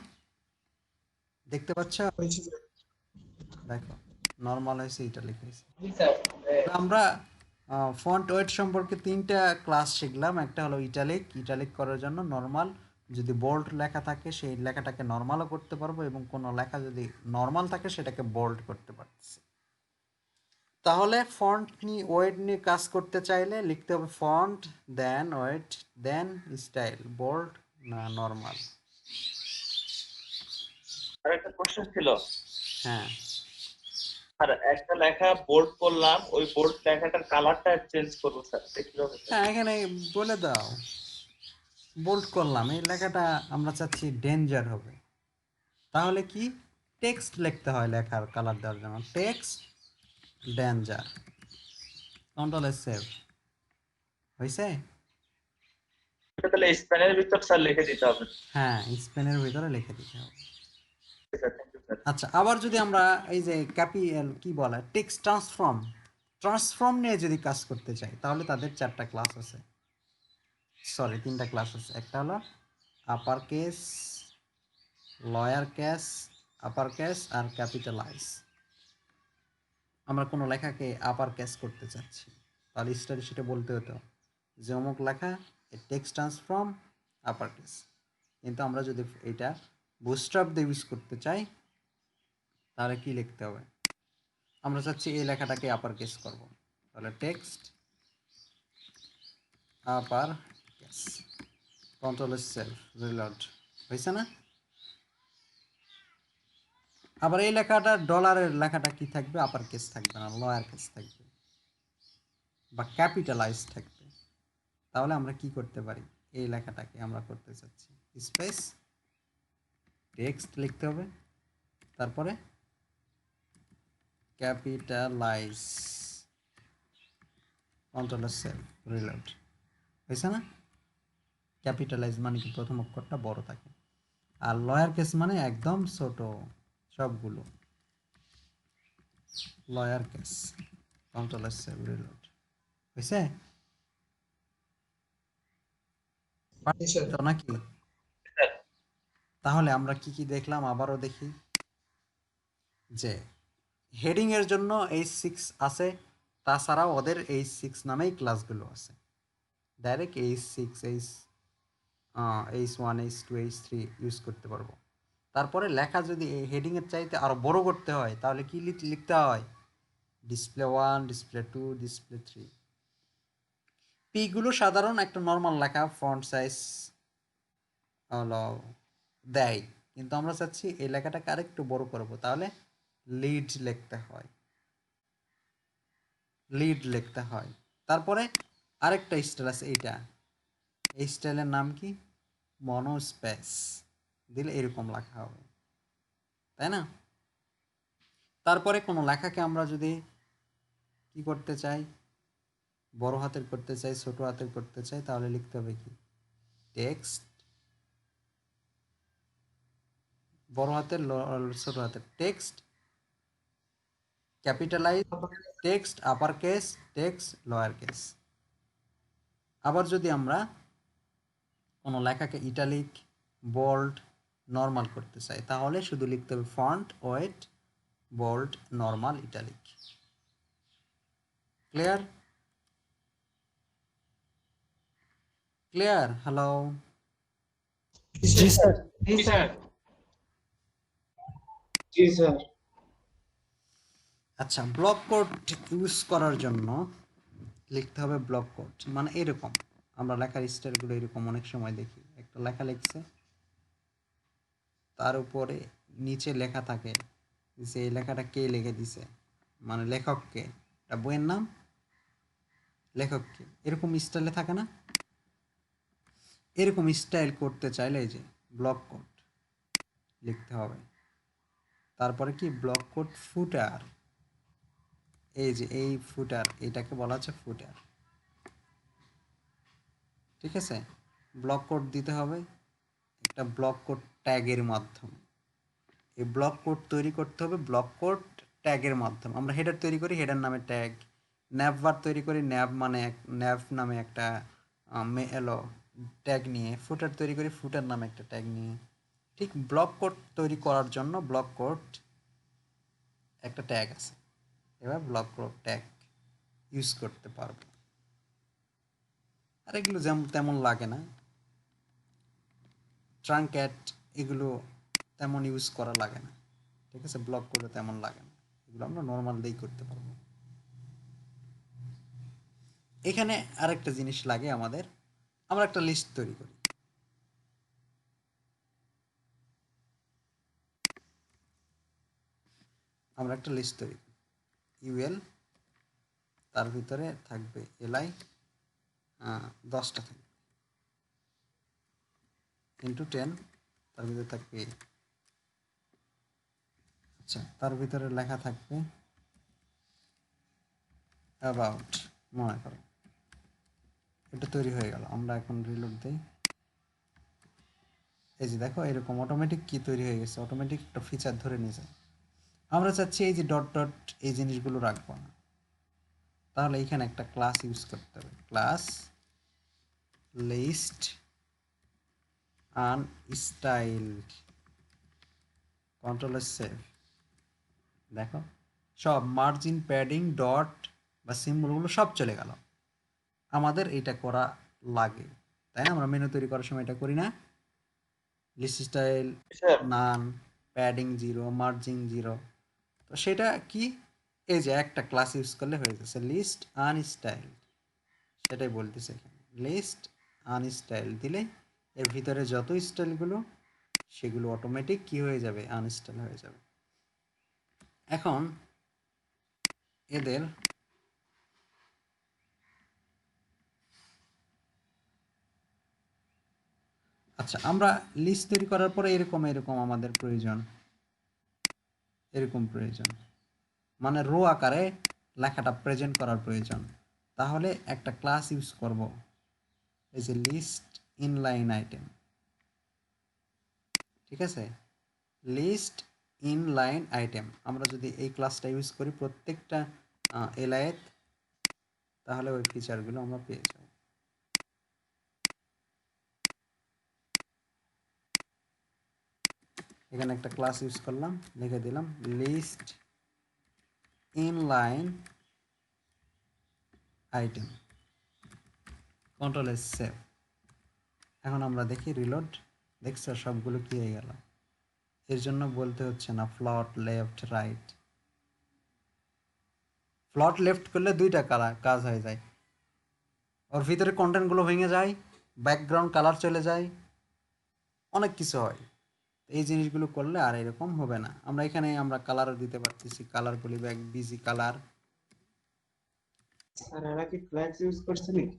দেখতে পাচ্ছ?
হয়েছে স্যার।
দেখো নর্মাল হয়েছে, ইটালিক হয়েছে।
জি স্যার।
আমরা ফন্ট ওয়েট সম্পর্কে 3টা ক্লাস শিখলাম। একটা হলো ইটালিক করার জন্য নর্মাল, যদি বোল্ড লেখা থাকে সেই লেখাটাকে নর্মালও করতে পারবো, এবং কোনো লেখা যদি নর্মাল থাকে সেটাকে বোল্ড করতে পারছি। তাহলে ফন্ট নিয়ে ওয়েট নিয়ে কাজ করতে চাইলে লিখতে হবে ফন্ট দেন ওয়েট দেন স্টাইল, বোল্ড না নর্মাল।
আর একটা কোশ্চেন ছিল,
হ্যাঁ,
আর একটা লেখা বোল্ড করলাম, ওই বোল্ড লেখাটার কালারটা চেঞ্জ করবো স্যার, কিভাবে স্যার?
হ্যাঁ, এখানে বলে দাও, বোল্ড করলাম, এই লেখাটা আমরা চাচ্ছি ডেঞ্জার হবে, তাহলে কি টেক্সট লিখতে হয় লেখার কালার দেওয়ার জন্য, text danger, control S save, হয়েছে?
এটা তাহলে স্প্যানের ভিতর স্যার লিখে দিতে হবে।
হ্যাঁ, স্পেনের ভিতরে লিখে দিতে হবে।
Sir thank you sir.
আচ্ছা, আবার যদি আমরা এই যে কি বলে টেক্সট ট্রান্সফর্ম নিয়ে যদি কাজ করতে চাই, তাহলে তাদের 4টা ক্লাস আছে, সরি 3টা ক্লাস আছে। একটা হলো upper case, lower case, upper case আর ক্যাপিটালাইজ। আমরা কোনো লেখাকে আপার কেস করতে চাচ্ছি, তাহলে স্টাডি সেটা বলতে হতো যে অমুক লেখা টেক্সট ট্রান্সফর্ম আপার কেস। কিন্তু আমরা যদি এটা বুস্ট্র্যাপ দিয়ে ইউজ করতে চাই, তাহলে কি লিখতে হবে? আমরা চাচ্ছি এই লেখাটাকে আপার কেস করব, তাহলে text upper case, control self reload, হয়েছে না? আবার এই লেখাটা ডলারের লেখাটা কি থাকবে? আপার কেস থাকবে না, লয়ার কেস থাকবে বা ক্যাপিটালাইজ থাকবে। তাহলে আমরা কি করতে পারি? এই লেখাটাকে আমরা করতে চাচ্ছি স্পেস টেক্সট লিখতে হবে, তারপরে ক্যাপিটালাইজ, কন্ট্রোল সেলফ রিলোড, হয়েছে না? ক্যাপিটালাইজ মানে কি প্রথম অক্ষরটা বড় থাকে, আর লয়ার কেস মানে একদম ছোট সবগুলো, lower case, control save reload, হয়েছে
জি স্যার।
তো নাকি?
স্যার
তাহলে আমরা কি কি দেখলাম আবারও দেখি, যে হেডিং এর জন্য H6 আছে, তাছাড়াও ওদের H6 নামেই ক্লাসগুলো আছে, direct H6 H1 H2 H3 use করতে পারবো। তারপরে লেখা যদি এই হেডিং এর চাইতে আরো বড় করতে হয়, তাহলে কি লিখতে হয়? Display 1, display 2, display 3। পি গুলো সাধারণ একটা নর্মাল লেখা ফন্ট সাইজ হলো দেয়, কিন্তু আমরা চাচ্ছি এই লেখাটাকে আরেকটু বড় করব, তাহলে লিড লিখতে হয়। তারপরে আরেকটা স্টাইল আছে, এইটা, এই স্টাইলের নাম কি? মনোস্পেস দিলে এরকম লেখা হবে, তাই না? তারপরে কোনো লেখাকে আমরা যদি কি করতে চাই, বড় হাতের করতে চাই, ছোট হাতের করতে চাই, তাহলে লিখতে হবে কি? টেক্সট, বড় হাতের ছোট হাতের text capitalise text upper case, text lower case. আবার যদি আমরা কোনো লেখাকে ইটালিক, বোল্ড, নর্মাল করতে চাই তাহলে শুধু লিখতে হবে font, weight, bold, normal, italic. Clear? Clear? Hello?
জি স্যার। জি স্যার। জি স্যার।
আচ্ছা, ব্লক কোড ইউজ করার জন্য লিখতে হবে ব্লক কোড, মানে এরকম। আমরা লেখার স্টাইলগুলো এরকম অনেক সময় দেখি, একটা লেখা লিখছে, তার উপরে নিচে লেখা থাকে যে এই লেখাটা কে লিখে দিছে, মানে লেখককে, এটা বইয়ের নাম, লেখককে, এরকম স্টাইলে থাকে না? এরকম স্টাইল করতে চাইলে এই যে ব্লক কোড লিখতে হবে। তারপরে কি ব্লক কোড ফুটার, এই যে এই ফুটার, এটাকে বলা হচ্ছে ফুটার। ঠিক আছে? ব্লক কোড দিতে হবে একটা ব্লক কোড ট্যাগের মাধ্যমে। এই ব্লক কোড তৈরি করতে হবে ব্লক কোড ট্যাগের মাধ্যমে। আমরা হেডার তৈরি করি, হেডার নামে ট্যাগ, ন্যাভ বার তৈরি করি, ন্যাভ মানে ন্যাভ নামে একটা ট্যাগ নিয়ে, ফুটার তৈরি করি, ফুটার নামে একটা ট্যাগ নিয়ে। ঠিক ব্লক কোড তৈরি করার জন্য ব্লক কোড একটা ট্যাগ আছে, এবার ব্লক কোড ট্যাগ ইউজ করতে পারবো। আর এগুলো যেমন তেমন লাগে না, ট্রাঙ্ক্যাট এগুলো তেমন ইউজ করা লাগে না। ঠিক আছে? ব্লক কোডে তেমন লাগে না, এগুলো আমরা নর্মাল দিয়েই করতে পারবো। এখানে আরেকটা জিনিস লাগে আমাদের, আমরা একটা লিস্ট তৈরি করি। আমরা একটা লিস্ট তৈরি করি, ইউএল, তার ভিতরে থাকবে এলআই, 10টা থাকবে, ইন্টু 10, তার ভিতরে থাকবে, আচ্ছা তার ভিতরে লেখা থাকবে অ্যাবাউট, মনে করো। এটা তৈরি হয়ে গেল। আমরা এখন রিলোড দিই, এই যে দেখো এরকম অটোমেটিক কি তৈরি হয়ে গেছে, অটোমেটিক একটা ফিচার ধরে নিয়ে যায়। আমরা চাচ্ছি এই যে ডট ডট এই জিনিসগুলো রাখবো না, তাহলে এখানে একটা ক্লাস ইউজ করতে হবে, ক্লাস লিস্ট আনস্টাইলড, কন্ট্রোল সেভ। দেখো সব মার্জিন, প্যাডিং, ডট বা সিম্বলগুলো সব চলে গেল। আমাদের এটা করা লাগে, তাই না? আমরা মেনু তৈরি করার সময় এটা করি না? লিস্ট স্টাইল
স্যার
নান, প্যাডিং 0, মার্জিং 0। তো সেটা কি, এই যে একটা ক্লাস ইউজ করলে হয়ে যাচ্ছে লিস্ট আনস্টাইল, সেটাই বলতেছে এখানে। লিস্ট আনস্টাইল দিলে এর ভিতরে যত স্টাইলগুলো সেগুলো অটোমেটিক কি হয়ে যাবে, আনস্টাইল হয়ে যাবে। এখন এদের আচ্ছা, আমরা লিস্ট তৈরি করার পরে এরকম এরকম আমাদের প্রয়োজন, এরকম প্রয়োজন, মানে রো আকারে লেখাটা প্রেজেন্ট করার প্রয়োজন। তাহলে একটা ক্লাস ইউজ করব, এই যে লিস্ট ইনলাইন আইটেম। ঠিক আছে? লিস্ট ইনলাইন আইটেম আমরা যদি এই ক্লাসটা ইউজ করি প্রত্যেকটা এলায়েত, তাহলে ওই ফিচারগুলো আমরা পেয়ে যাব। এখানে একটা ক্লাস ইউজ করলাম, লিখে দিলাম list inline item, control S save. এখন আমরা দেখি রিলোড, দেখছো সবগুলো কি হয়ে গেল। এর জন্য বলতে হচ্ছে না ফ্লট লেফট রাইট। ফ্লট লেফট করলে দুইটা কাজ হয়ে যায়, ওর ভিতরে কন্টেন্টগুলো ভেঙে যায়, ব্যাকগ্রাউন্ড কালার চলে যায়, অনেক কিছু হয়। এই জিনিসগুলো করলে আর এরকম হবে না। আমরা এখানে আমরা কালারও দিতে পারতেছি, কালার বলি ব্যাক বিজি কালার।
স্যার এরা কি ফ্ল্যাক্স ইউজ করছে নাকি?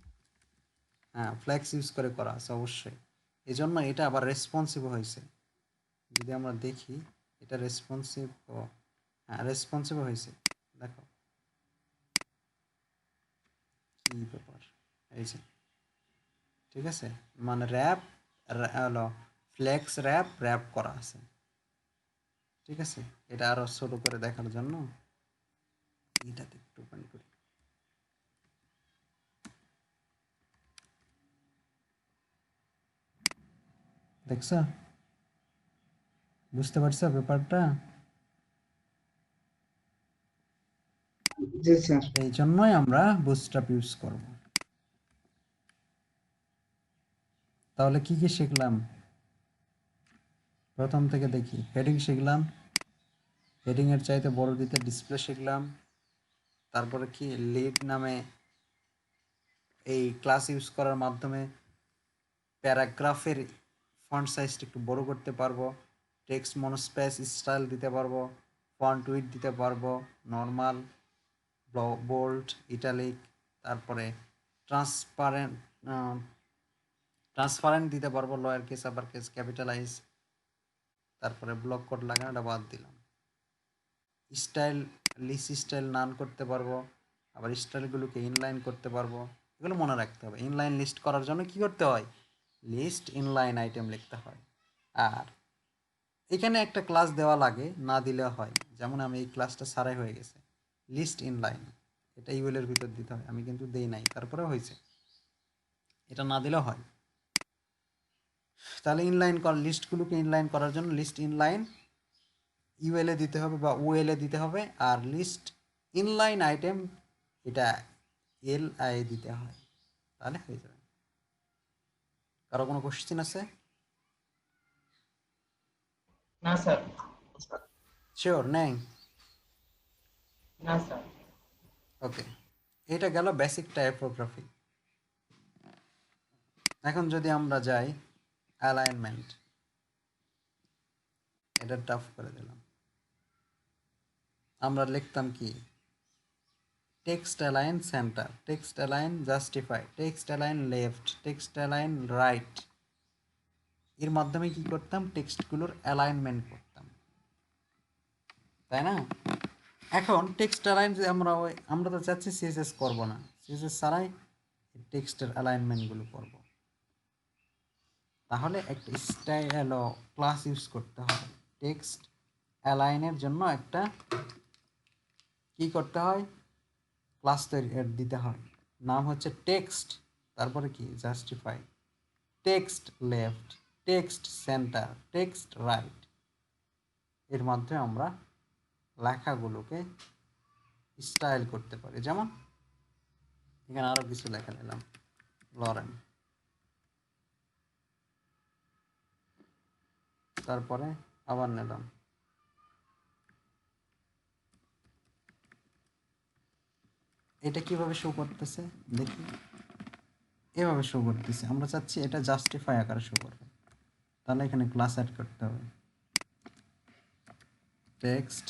হ্যাঁ, ফ্ল্যাক্স ইউজ করে করা আছে অবশ্যই। এই জন্য এটা আবার রেসপন্সিভ হয়েছে। যদি আমরা দেখি এটা রেসপন্সিভ, ও হ্যাঁ রেসপন্সিভ হয়েছে। দেখো কি ব্যাপার, এই যে ঠিক আছে, মানে র্যাপ হলো ফ্লেক্স র্যাপ র্যাপ করা আছে। ঠিক আছে? এটা আরো ছোট করে দেখার জন্য এটাতে একটু ওপেন করি। দেখছো, বুঝতে পারছো ব্যাপারটা?
জি স্যার।
এই জন্যই আমরা বুটস্ট্র্যাপ ইউজ করব। তাহলে কি কি শিখলাম প্রথম থেকে দেখি। হেডিং শিখলাম, হেডিং এর চাইতে বড় দিতে ডিসপ্লে শিখলাম। তারপরে কি লিড নামে এই ক্লাস ইউজ করার মাধ্যমে প্যারাগ্রাফের ফন্ট সাইজটা একটু বড় করতে পারবো, টেক্সট মনোস্পেস স্টাইল দিতে পারবো, ফন্ট উইডথ দিতে পারবো, নর্মাল, বোল্ড, ইটালিক, তারপরে ট্রান্সপারেন্ট ট্রান্সপারেন্ট দিতে পারবো, lower case upper case capitalise. তারপরে ব্লক কোড লাগানোটা বাদ দিলাম। স্টাইল, লিস্ট স্টাইল নান করতে পারবো, আবার স্টাইলগুলোকে ইনলাইন করতে পারবো। এগুলো মনে রাখতে হবে। ইনলাইন লিস্ট করার জন্য কি করতে হয়, লিস্ট ইনলাইন আইটেম লিখতে হয়। আর এখানে একটা ক্লাস দেওয়া লাগে, না দিলেও হয়। যেমন আমি এই ক্লাসটা সারাই হয়ে গেছে, লিস্ট ইনলাইন, এটা ইউএলের ভিতর দিতে হয়, আমি কিন্তু দেই নাই, তারপরে হয়েছে। এটা না দিলেও হয়। তাহলে ইনলাইন কর, লিস্টগুলোকে ইনলাইন করার জন্য লিস্ট ইনলাইন ইউএলএ দিতে হবে বা ওএলএ দিতে হবে। আর লিস্ট ইনলাইন আইটেম এটা এল আই দিতে হয়, তাহলে হয়ে যাবে। কারো কোনো কোশ্চেন আছে?
না স্যার।
শিওর নেই?
না স্যার।
ওকে, এটা গেল বেসিক টাইপোগ্রাফি। এখন যদি আমরা যাই অ্যালাইনমেন্ট, এটা টাফ করে দিলাম। আমরা লিখতাম কি, text align centre, text align justify, text align left, text align right. এর মাধ্যমে কি করতাম, টেক্সটগুলোর অ্যালাইনমেন্ট করতাম, তাই না? এখন টেক্সট অ্যালাইন যে আমরা তো চাচ্ছি সিএসএস করব না, সিএসএস ছাড়াই টেক্সটের অ্যালাইনমেন্টগুলো করব। তাহলে একটা স্টাইল ক্লাস ইউজ করতে হবে। টেক্সট অ্যালাইনের জন্য একটা কি করতে হয়, ক্লাস তৈরি দিতে হয়, নাম হচ্ছে টেক্সট, তারপরে কি justify, text left, text centre, text right. এর মাধ্যমে আমরা লেখাগুলোকে স্টাইল করতে পারি। যেমন এখানে আরো কিছু লেখা নিলাম, লরেন, তারপরে আবার নিলাম, এটা কিভাবে শো করতেছে দেখি, এভাবে শো করতেছে। আমরা চাচ্ছি এটা জাস্টিফাই আকারে শো করবে, তাহলে এখানে ক্লাস অ্যাড করতে হবে, text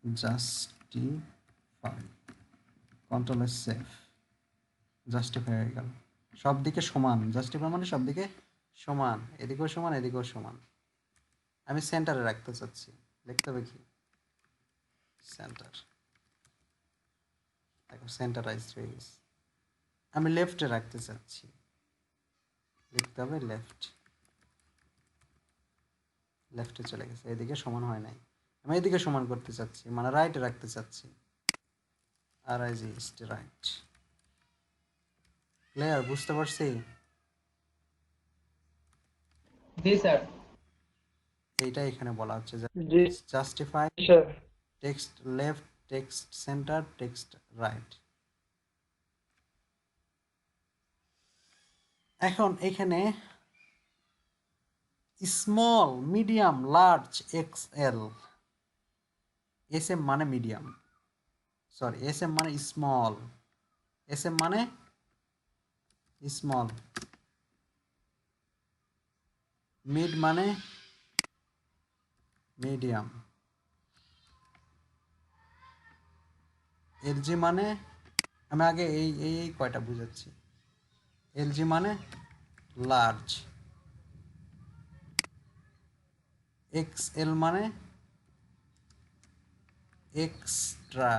justify, control S save, justify হয়ে গেল। সব দিকে সমান, জাস্টিফাই মানে সব দিকে সমান, এদিকেও সমান এদিকেও সমান। আমি সেন্টারে রাখতে চাচ্ছি, লিখতে হবে কি, সেন্টার, দেখো সেন্টারাইজ হয়ে গেছে। আমি লেফটে রাখতে চাচ্ছি, লিখতে হবে লেফট, লেফটে চলে গেছে, এদিকে সমান হয় নাই। আমি এদিকে সমান করতে চাচ্ছি, মানে রাইটে রাখতে চাচ্ছি, আর আই জি রাইট। ক্লিয়ার, বুঝতে পারছি?
জি স্যার।
এইটাই এখানে বলা হচ্ছে,
জি
justify,
sir.
Text left, text centre, text right. এখন এখানে small, medium, large, XL, S M মানে মিডিয়াম, সরি এস এম মানে স্মল, এস এম মানে স্মল, মিড মানে মিডিয়াম, এলজি মানে, আমি আগে এই এই এই কয়টা বুঝাচ্ছি। এলজি মানে লার্জ, এক্সএল মানে এক্সট্রা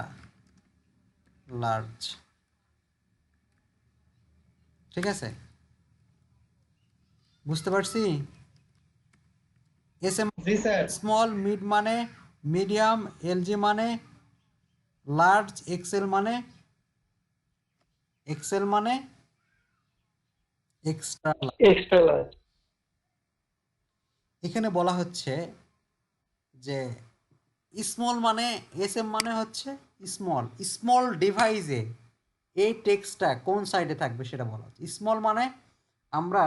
লার্জ। ঠিক আছে, বুঝতে পারছি? এস এম
জি স্যার।
স্মল, মিড মানে মিডিয়াম এলজি মানে লার্জ, এক্সেল মানে এক্সট্রা।
Extra large.
এখানে বলা হচ্ছে যে স্মল মানে এসএম মানে হচ্ছে স্মল, স্মল ডিভাইসে এই টেক্সটটা কোন সাইডে থাকবে সেটা বলা হচ্ছে। স্মল মানে আমরা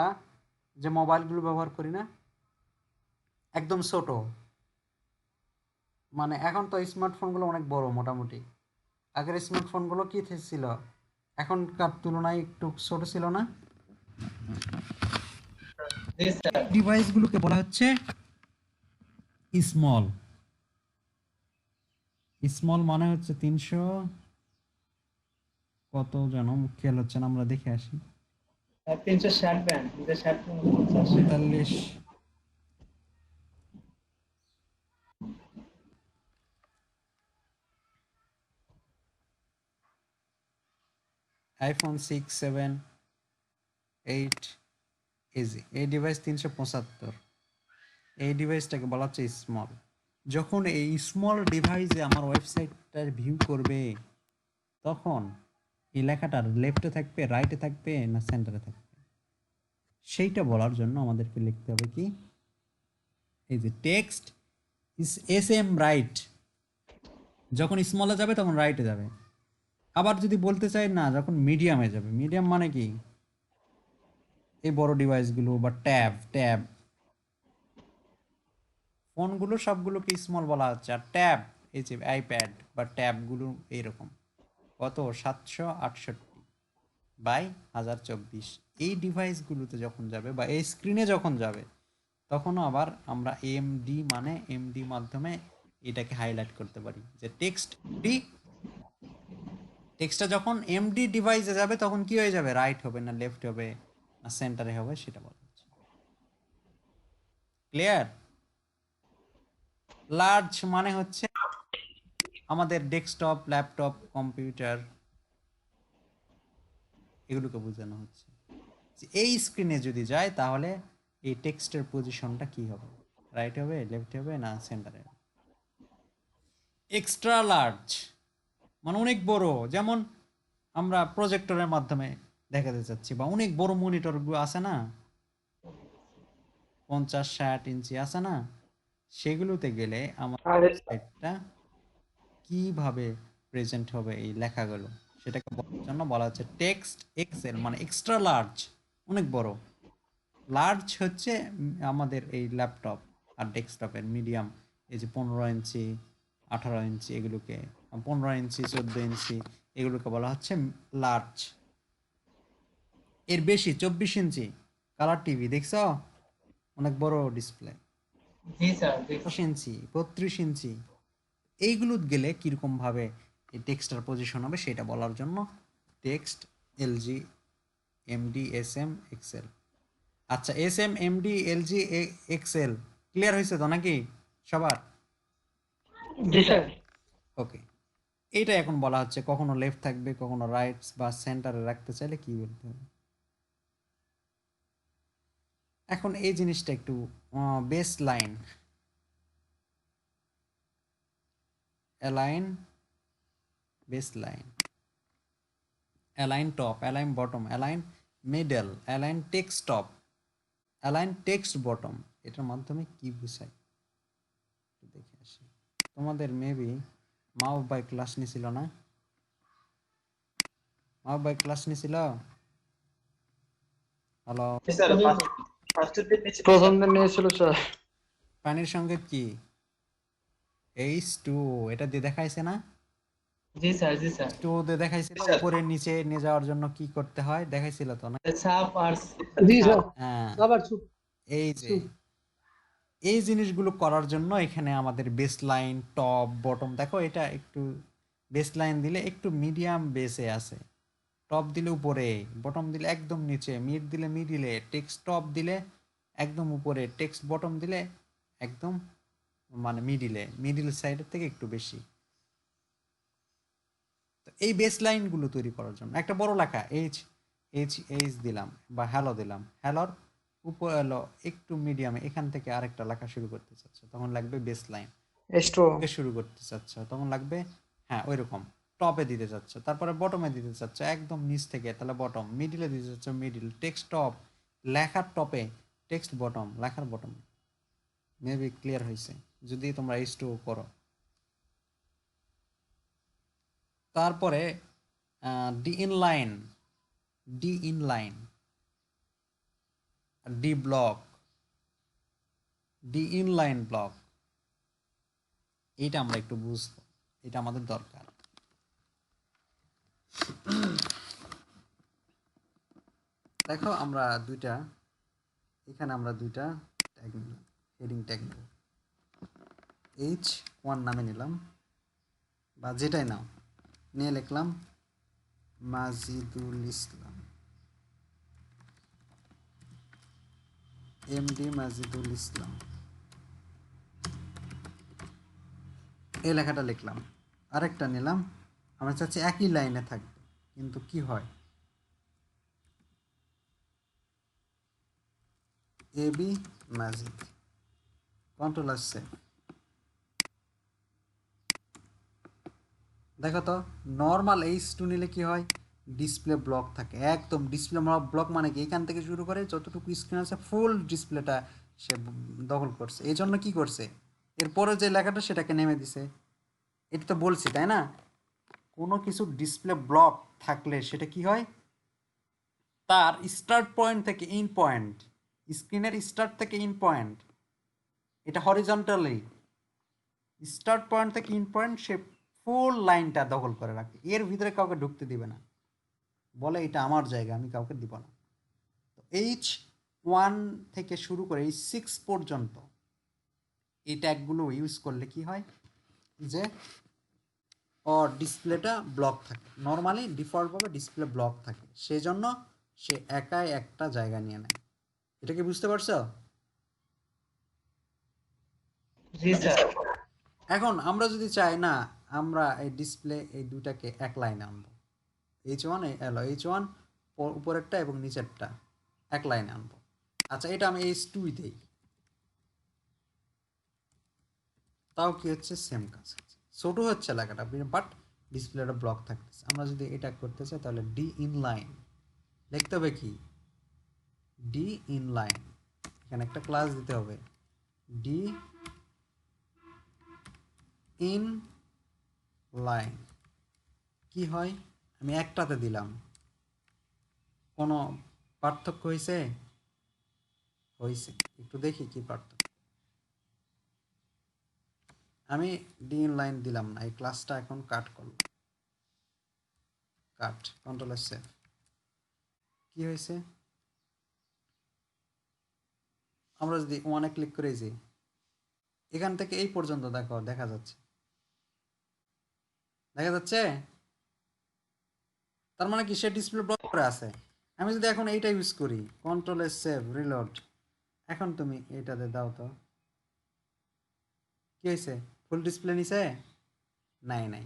যে মোবাইলগুলো ব্যবহার করি না, একদম ছোট, মানে এখন তো স্মার্টফোনগুলো অনেক বড় মোটামুটি, আগের স্মার্টফোনগুলো কি ছিল এখনকার তুলনায় একটু ছোট ছিল না?
জি স্যার।
ডিভাইসগুলোকে বলা হচ্ছে স্মল। স্মল মানে হচ্ছে 300 কত যেন খেয়াল হচ্ছে না, আমরা দেখে আসি।
360 ব্যান্ড, 360 50।
45 আইফোন 6, 7, 8 এজি, এই ডিভাইস 375, এই ডিভাইসটাকে বলা হচ্ছে স্মল। যখন এই স্মল ডিভাইসে আমার ওয়েবসাইটটা ভিউ করবে, তখন এই লেখাটা লেফটে থাকবে, রাইটে থাকবে, না সেন্টারে থাকবে, সেইটা বলার জন্য আমাদেরকে লিখতে হবে কি, এই যে text is S am right. যখন স্মলে যাবে তখন রাইটে যাবে। আবার যদি বলতে চাই না, যখন মিডিয়ামে যাবে, মিডিয়াম মানে কি, এই বড় ডিভাইসগুলো বা ট্যাব ফোনগুলো সবগুলোকে স্মল বলা হচ্ছে। আর ট্যাব, এই যে আইপ্যাড বা ট্যাবগুলো এইরকম কত 768 বাই 1024, এই ডিভাইসগুলোতে যখন যাবে বা এই স্ক্রিনে যখন যাবে, তখনও আবার আমরা এমডি মানে এমডি মাধ্যমে এটাকে হাইলাইট করতে পারি যে টেক্সটটা যখন এমডি ডিভাইসে যাবে তখন কি হয়ে যাবে, রাইট হবে না লেফট হবে না সেন্টারে হবে, সেটা বলা হচ্ছে। ক্লিয়ার? লার্জ মানে হচ্ছে আমাদের ডেস্কটপ, ল্যাপটপ, কম্পিউটার, এগুলোকে বোঝানো হচ্ছে। যে এই স্ক্রিনে যদি যায় তাহলে এই টেক্সটের পজিশনটা কি হবে, রাইট হবে, লেফট হবে, না সেন্টারে হবে। এক্সট্রা লার্জ মানে অনেক বড়, যেমন আমরা প্রজেক্টরের মাধ্যমে দেখাতে চাচ্ছি, বা অনেক বড় মনিটরগুলো আছে না, 50-60 ইঞ্চি আছে না, সেগুলোতে গেলে আমার ওয়েবসাইটটা কিভাবে প্রেজেন্ট হবে এই লেখাগুলো, সেটাকে বলার জন্য বলা হচ্ছে টেক্সট এক্সেল মানে এক্সট্রা লার্জ, অনেক বড়। লার্জ হচ্ছে আমাদের এই ল্যাপটপ আর ডেস্কটপের মিডিয়াম, এই যে 15 ইঞ্চি, 18 ইঞ্চি, এগুলোকে 15 ইঞ্চি, 14 ইঞ্চি, এগুলোকে বলা হচ্ছে লার্জ। এর বেশি 24 ইঞ্চি কালার টিভি দেখছো, অনেক বড় ডিসপ্লে,
জি স্যার।
10 ইঞ্চি, 32 ইঞ্চি, এইগুলো গেলে কিরকম ভাবে এই টেক্সটার পজিশন হবে সেটা বলার জন্য text LG MD S M XL. আচ্ছা, S M MD LG XL clear হয়েছে তো নাকি সবার?
জি স্যার।
ওকে, এইটা এখন বলা হচ্ছে কখনো লেফট থাকবে, কখনো রাইট বা সেন্টারে রাখতে চাইলে কি বলতে হবে। এখন এই জিনিসটা একটু base line, align base line, align top, align bottom, align middle, align text top, align text bottom, এটার মাধ্যমে কি বোঝায় একটু দেখে আসি। তোমাদের মেবি মাও বাই ক্লাস নিছিল না? মাও বাই ক্লাস নিছিল? হ্যালো,
স্যার ফার্স্টের দিন নিচে
প্রথম দিন নিয়েছিল স্যার।
পানির সঙ্গে কি H2, এটা দিয়ে দেখাইছে না?
জি স্যার। জি স্যার।
H2 দিয়ে দেখাইছিল,
স্যার।
উপরে নিচে নিয়ে যাওয়ার জন্য কি করতে হয় দেখাইছিল তো না?
সাপ আর
জি স্যার।
হ্যাঁ,
আবার চুপ।
এই যে এই জিনিসগুলো করার জন্য এখানে আমাদের বেস লাইন, টপ, বটম, দেখো এটা একটু বেস লাইন দিলে একটু মিডিয়াম বেসে আছে, টপ দিলে উপরে, বটম দিলে একদম নিচে, মিড দিলে মিডিলে, টেক্সট টপ দিলে একদম উপরে, টেক্সট বটম দিলে একদম মানে মিডিল সাইডের থেকে একটু বেশি। তো এই বেস লাইনগুলো তৈরি করার জন্য একটা বড় লেখা এইচ দিলাম বা হ্যালো দিলাম, হ্যালোর উপর এলো একটু মিডিয়ামে, এখান থেকে আরেকটা লেখা শুরু করতে চাচ্ছ, তখন লাগবে বেস লাইন।
S2
থেকে শুরু করতে চাচ্ছ তখন লাগবে হ্যাঁ ওইরকম টপে দিতে চাচ্ছ, তারপরে বটমে দিতে চাচ্ছ একদম নিচ থেকে, তাহলে বটম, মিডিলে দিতে চাচ্ছ মিডিল, টেক্সট টপ, লেখার টপে, টেক্সট বটম, লেখার বটম। মেবি ক্লিয়ার হয়েছে যদি তোমরা H2 করো। তারপরে D inline, D inline, D block, D inline block, এইটা আমরা একটু বুঝবো, এটা আমাদের দরকার। দেখো আমরা দুইটা, এখানে আমরা দুইটা ট্যাগ নিলাম, হেডিং ট্যাগ নেব, H1 নামে নিলাম বা যেটাই নাও, নিয়ে লিখলাম মাজিদুল ইসলাম, এমডি মাজিদুল ইসলাম, এই লেখাটা লিখলাম। আরেকটা নিলাম, আমরা চাচ্ছি একই লাইনে থাকবে, কিন্তু কি হয়, এবি মাজিদ, কন্ট্রোল আসছে। দেখো তো নর্মাল H2 নিলে কি হয়, ডিসপ্লে ব্লক থাকে, একদম ডিসপ্লে ব্লক মানে কি এখান থেকে শুরু করে যতটুকু স্ক্রিন আছে ফুল ডিসপ্লেটা সে দখল করছে। এই জন্য কি করছে, এরপরে যে লেখাটা সেটাকে নেমে দিছে। এটা তো বলছি তাই না, কোনো কিছু ডিসপ্লে ব্লক থাকলে সেটা কি হয়, তার স্টার্ট পয়েন্ট থেকে ইন পয়েন্ট, স্ক্রিনের স্টার্ট থেকে ইন পয়েন্ট, এটা হরিজন্টালি স্টার্ট পয়েন্ট থেকে ইন পয়েন্ট সে ফুল লাইনটা দখল করে রাখে, এর ভিতরে কাউকে ঢুকতে দিবে না, বলে এটা আমার জায়গা, আমি কাউকে দিব না। তো H1 থেকে শুরু করে H6 পর্যন্ত এই ট্যাগগুলো ইউজ করলে কি হয় যে ডিসপ্লেটা ব্লক থাকে, নর্মালি ডিফল্টভাবে ডিসপ্লে ব্লক থাকে, সেই জন্য সে একাই একটা জায়গা নিয়ে নেয়। এটা কি বুঝতে পারছো?
জি স্যার।
এখন আমরা যদি চাই না আমরা এই ডিসপ্লে এই দুটাকে এক লাইনে আনবো, H1 উপরেরটা এবং নিচেরটা এক লাইনে আনবো, আচ্ছা এটা আমি H2 দেই, তাও কি হচ্ছে সেম কাজ, ছোট হচ্ছে লেখাটা বাট ডিসপ্লেটা ব্লক থাকতেছে। আমরা যদি এটা করতে চাই তাহলে ডি ইনলাইন লিখতে হবে, কি ডি ইনলাইন, এখানে একটা ক্লাস দিতে হবে, ডি ইন লাইন। কি হয়, আমি একটাতে দিলাম, কোনো পার্থক্য হয়েছে? হয়েছে, একটু দেখি কি পার্থক্য। আমি ডি ইন লাইন দিলাম না, এই ক্লাসটা এখন কাট করলাম, কাট, কন্ট্রোল সেভ, কি হয়েছে, আমরা যদি ওয়ানে ক্লিক করে যে এখান থেকে এই পর্যন্ত দেখো দেখা যাচ্ছে, দেখা যাচ্ছে, তার মানে কি সে ডিসপ্লে ব্লক করে আছে। আমি যদি এখন এইটা ইউজ করি, কন্ট্রোল সেভ রিলোড, এখন তুমি এইটাতে দাও তো, কি হয়েছে, ফুল ডিসপ্লে নিছে? নাই নাই,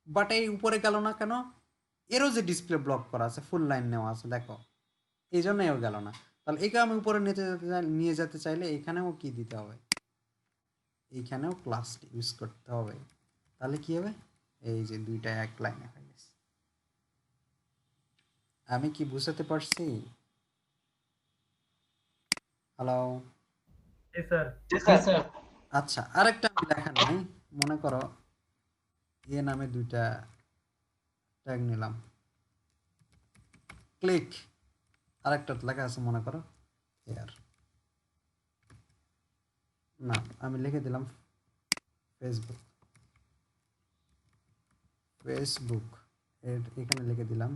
বাট এই উপরে গেল না কেন, এরও যে ডিসপ্লে ব্লক করা আছে, ফুল লাইন নেওয়া আছে দেখো, এই জন্য এও গেল না। তাহলে একে আমি উপরে নিয়ে যেতে চাইলে এখানেও কি দিতে হবে, এইখানেও ক্লাসটি ইউজ করতে হবে, তাহলে কি হবে, এই যে দুইটা এক লাইনে হয়ে গেছে। আমি কি বুঝাতে পারছি? হ্যালো?
জি স্যার। জি স্যার।
আচ্ছা আরেকটা আমি লেখা নাই, মনে করো এ নামে দুইটা ট্যাগ নিলাম, ক্লিক, আরেকটা লেখা আছে মনে করো এয়ার, না আমি লিখে দিলাম ফেসবুক, ফেসবুক, এর এখানে লিখে দিলাম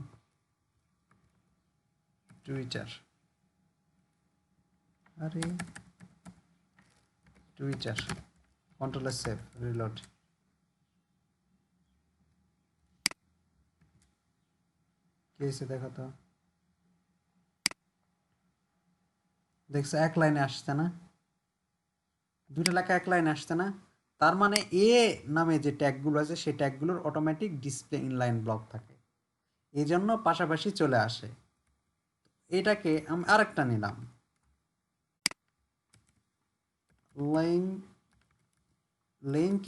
টুইটার, আরে টুইটার, কন্ট্রোল সেভ রিলোড, কি হয়েছে দেখো তো, দেখছো এক লাইনে আসছে না, দুইটা লেখা এক লাইনে আসছে না, তার মানে এ নামে যে ট্যাগগুলো আছে সেই ট্যাগগুলোর অটোমেটিক ডিসপ্লে ইনলাইন ব্লক থাকে, এই জন্য পাশাপাশি চলে আসে। এটাকে আমি আরেকটা নিলাম, লাইন লিঙ্কড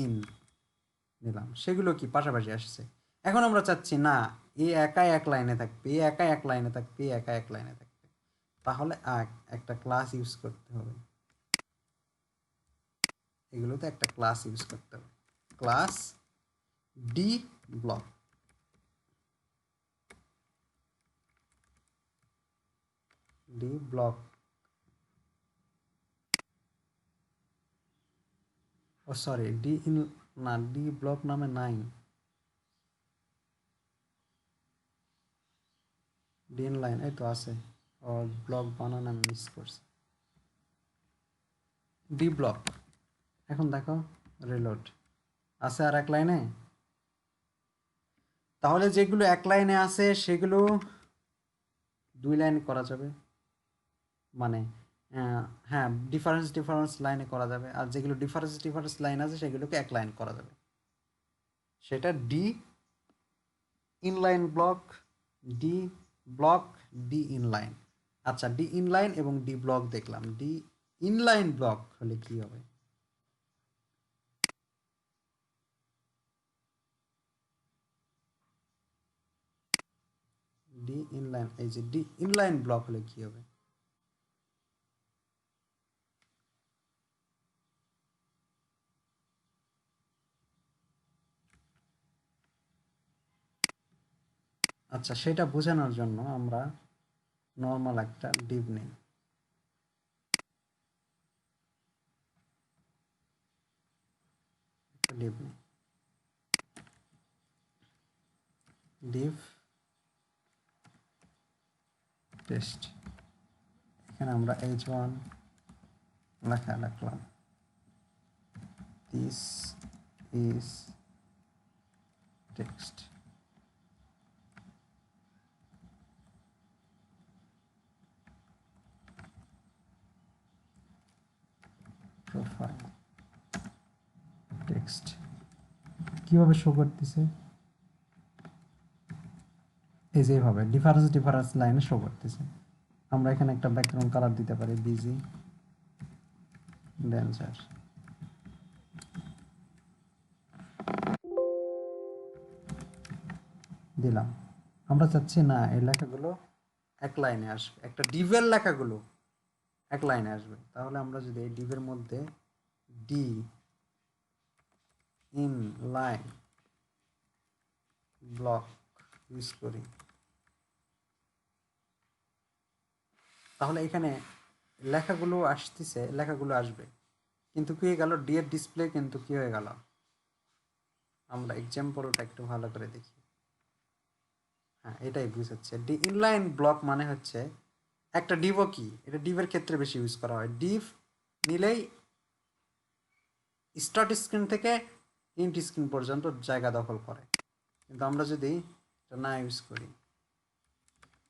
ইন নিলাম, সেগুলো কি পাশাপাশি আসছে। এখন আমরা চাচ্ছি না এ একাই এক লাইনে থাকবে, এ একাই এক লাইনে থাকবে, এ একা এক লাইনে থাকবে, তাহলে একটা ক্লাস ইউজ করতে হবে। এগুলোতে একটা ক্লাস ইউজ করতে হবে, class D block. D block, oh sorry D in, না ডি ব্লক নামে নাই, ডি ইন লাইন এই তো আছে, ও ব্লক বানানো আমি মিস করছি। ডি ব্লক, এখন দেখো রিলোড আছে আর এক লাইনে, তাহলে যেগুলো এক লাইনে আছে সেগুলো 2 লাইন করা যাবে, মানে হ্যাঁ ডিফারেন্স লাইনে করা যাবে, আর যেগুলো ডিফারেন্স লাইন আছে সেগুলোকে এক লাইন করা যাবে, সেটা D inline block, D block, D inline. আচ্ছা ডি ইনলাইন এবং ডি ব্লক দেখলাম, ডি ইনলাইন ব্লক হলে কি হবে? ডি ইনলাইন, এই যে ডি ইনলাইন ব্লক হলে কি হবে? আচ্ছা সেটা বোঝানোর জন্য আমরা নর্মাল একটা ডিভ নেই, ডিভ নেই, ডিভ টেস্ট। এখানে আমরা h1 লিখলাম, this is text. Profile text কিভাবে শো করতেছে? এই যে এইভাবে ডিফারেন্স লাইনে শো করতেছে। আমরা এখানে একটা ব্যাকগ্রাউন্ড কালার দিতে পারি, বিজি ড্যান্সার, দিলাম। আমরা চাচ্ছি না এই লেখাগুলো এক লাইনে আসবে, একটা ডিভের লেখাগুলো এক লাইনে আসবে, তাহলে আমরা যদি এই ডিভের মধ্যে D in line block use করি, তাহলে এখানে লেখাগুলো আসতেছে, লেখাগুলো আসবে, কিন্তু কি হয়ে গেল, ডি এর ডিসপ্লে কিন্তু কি হয়ে গেল? আমরা এক্সাম্পলটা একটু ভালো করে দেখি। হ্যাঁ এটাই বুঝাচ্ছে, ডি ইনলাইন ব্লক মানে হচ্ছে একটা ডিভও কি, এটা ডিভের ক্ষেত্রে বেশি ইউজ করা হয়। ডিভ নিলেই স্টার্ট স্ক্রিন থেকে ইন্ট স্ক্রিন পর্যন্ত জায়গা দখল করে, কিন্তু আমরা যদি এটা না ইউজ করি,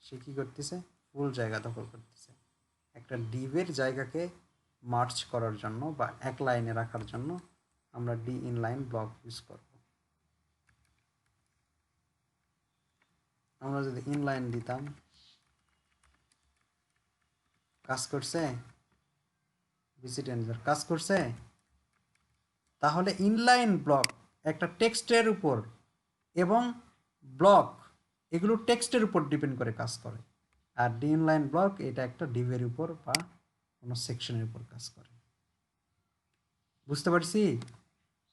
সে কি করতেছে, ফুল জায়গা দখল করতেছে। একটা ডিভের জায়গাকে মার্চ করার জন্য বা এক লাইনে রাখার জন্য আমরা ডি ইনলাইন ব্লক ইউজ করব। আমরা যদি ইনলাইন দিতাম, কাজ করছে, ভিসিট এনজার কাজ করছে, তাহলে ইনলাইন ব্লক একটা টেক্সটের উপর এবং ব্লক এগুলো টেক্সটের উপর ডিপেন্ড করে কাজ করে, আর ডি ইনলাইন ব্লক এটা একটা ডিভের উপর বা কোনো সেকশনের উপর কাজ করে। বুঝতে পারছি?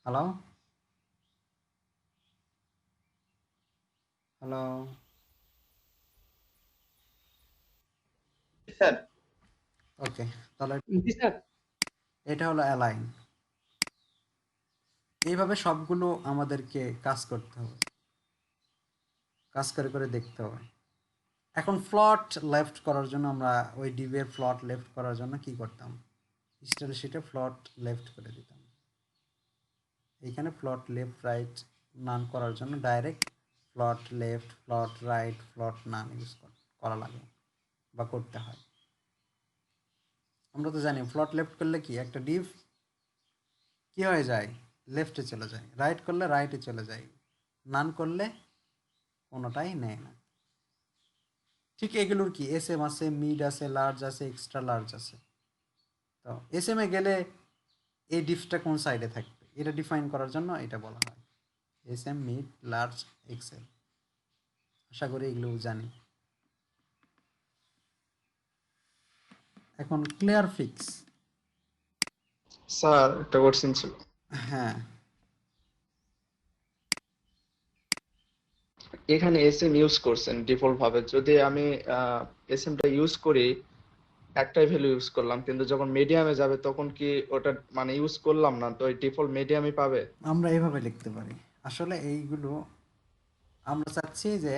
হ্যালো হ্যালো,
স্যার
ওকে, তাহলে
জি স্যার।
এটা হলো অ্যালাইন। এইভাবে সবগুলো আমাদেরকে কাজ করতে হবে, কাজ করে করে দেখতে হবে। এখন ফ্লট লেফট করার জন্য আমরা ওই ডিভের ফ্লট লেফট করার জন্য কি করতাম, স্টাইল শিটে ফ্লট লেফট করে দিতাম। এইখানে ফ্লট লেফট রাইট নান করার জন্য ডাইরেক্ট ফ্লট লেফট, ফ্লট রাইট, ফ্লট নান ইউজ করা লাগে বা করতে হয়। আমরা তো জানি ফ্লট লেফট করলে কি একটা ডিভ কি হয়ে যায়, লেফটে চলে যায়, রাইট করলে রাইটে চলে যায়, নান করলে কোনোটাই নেয় না। ঠিক এগুলোর কি এস এম আছে, মিড আছে, লার্জ আছে, এক্সট্রা লার্জ আছে। তো এস এম এ গেলে এই ডিফটা কোন সাইডে থাকবে এটা ডিফাইন করার জন্য এটা বলা হয় এসএম মিড লার্জ এক্সেল। আশা করি এগুলো জানি। এখন ক্লিয়ার ফিক্স।
স্যার একটা কোশ্চেন ছিল।
হ্যাঁ,
এখানে এসএম ইউজ করছেন ডিফল্ট ভাবে, যদি আমি এসএমটা ইউজ করি, একটাই ভ্যালু ইউজ করলাম, কিন্তু যখন মিডিয়ামে যাবে তখন কি ওটা মানে ইউজ করলাম না, তো ওই ডিফল্ট মিডিয়ামই পাবে?
আমরা এইভাবে লিখতে পারি। আসলে এইগুলো আমরা চাচ্ছি যে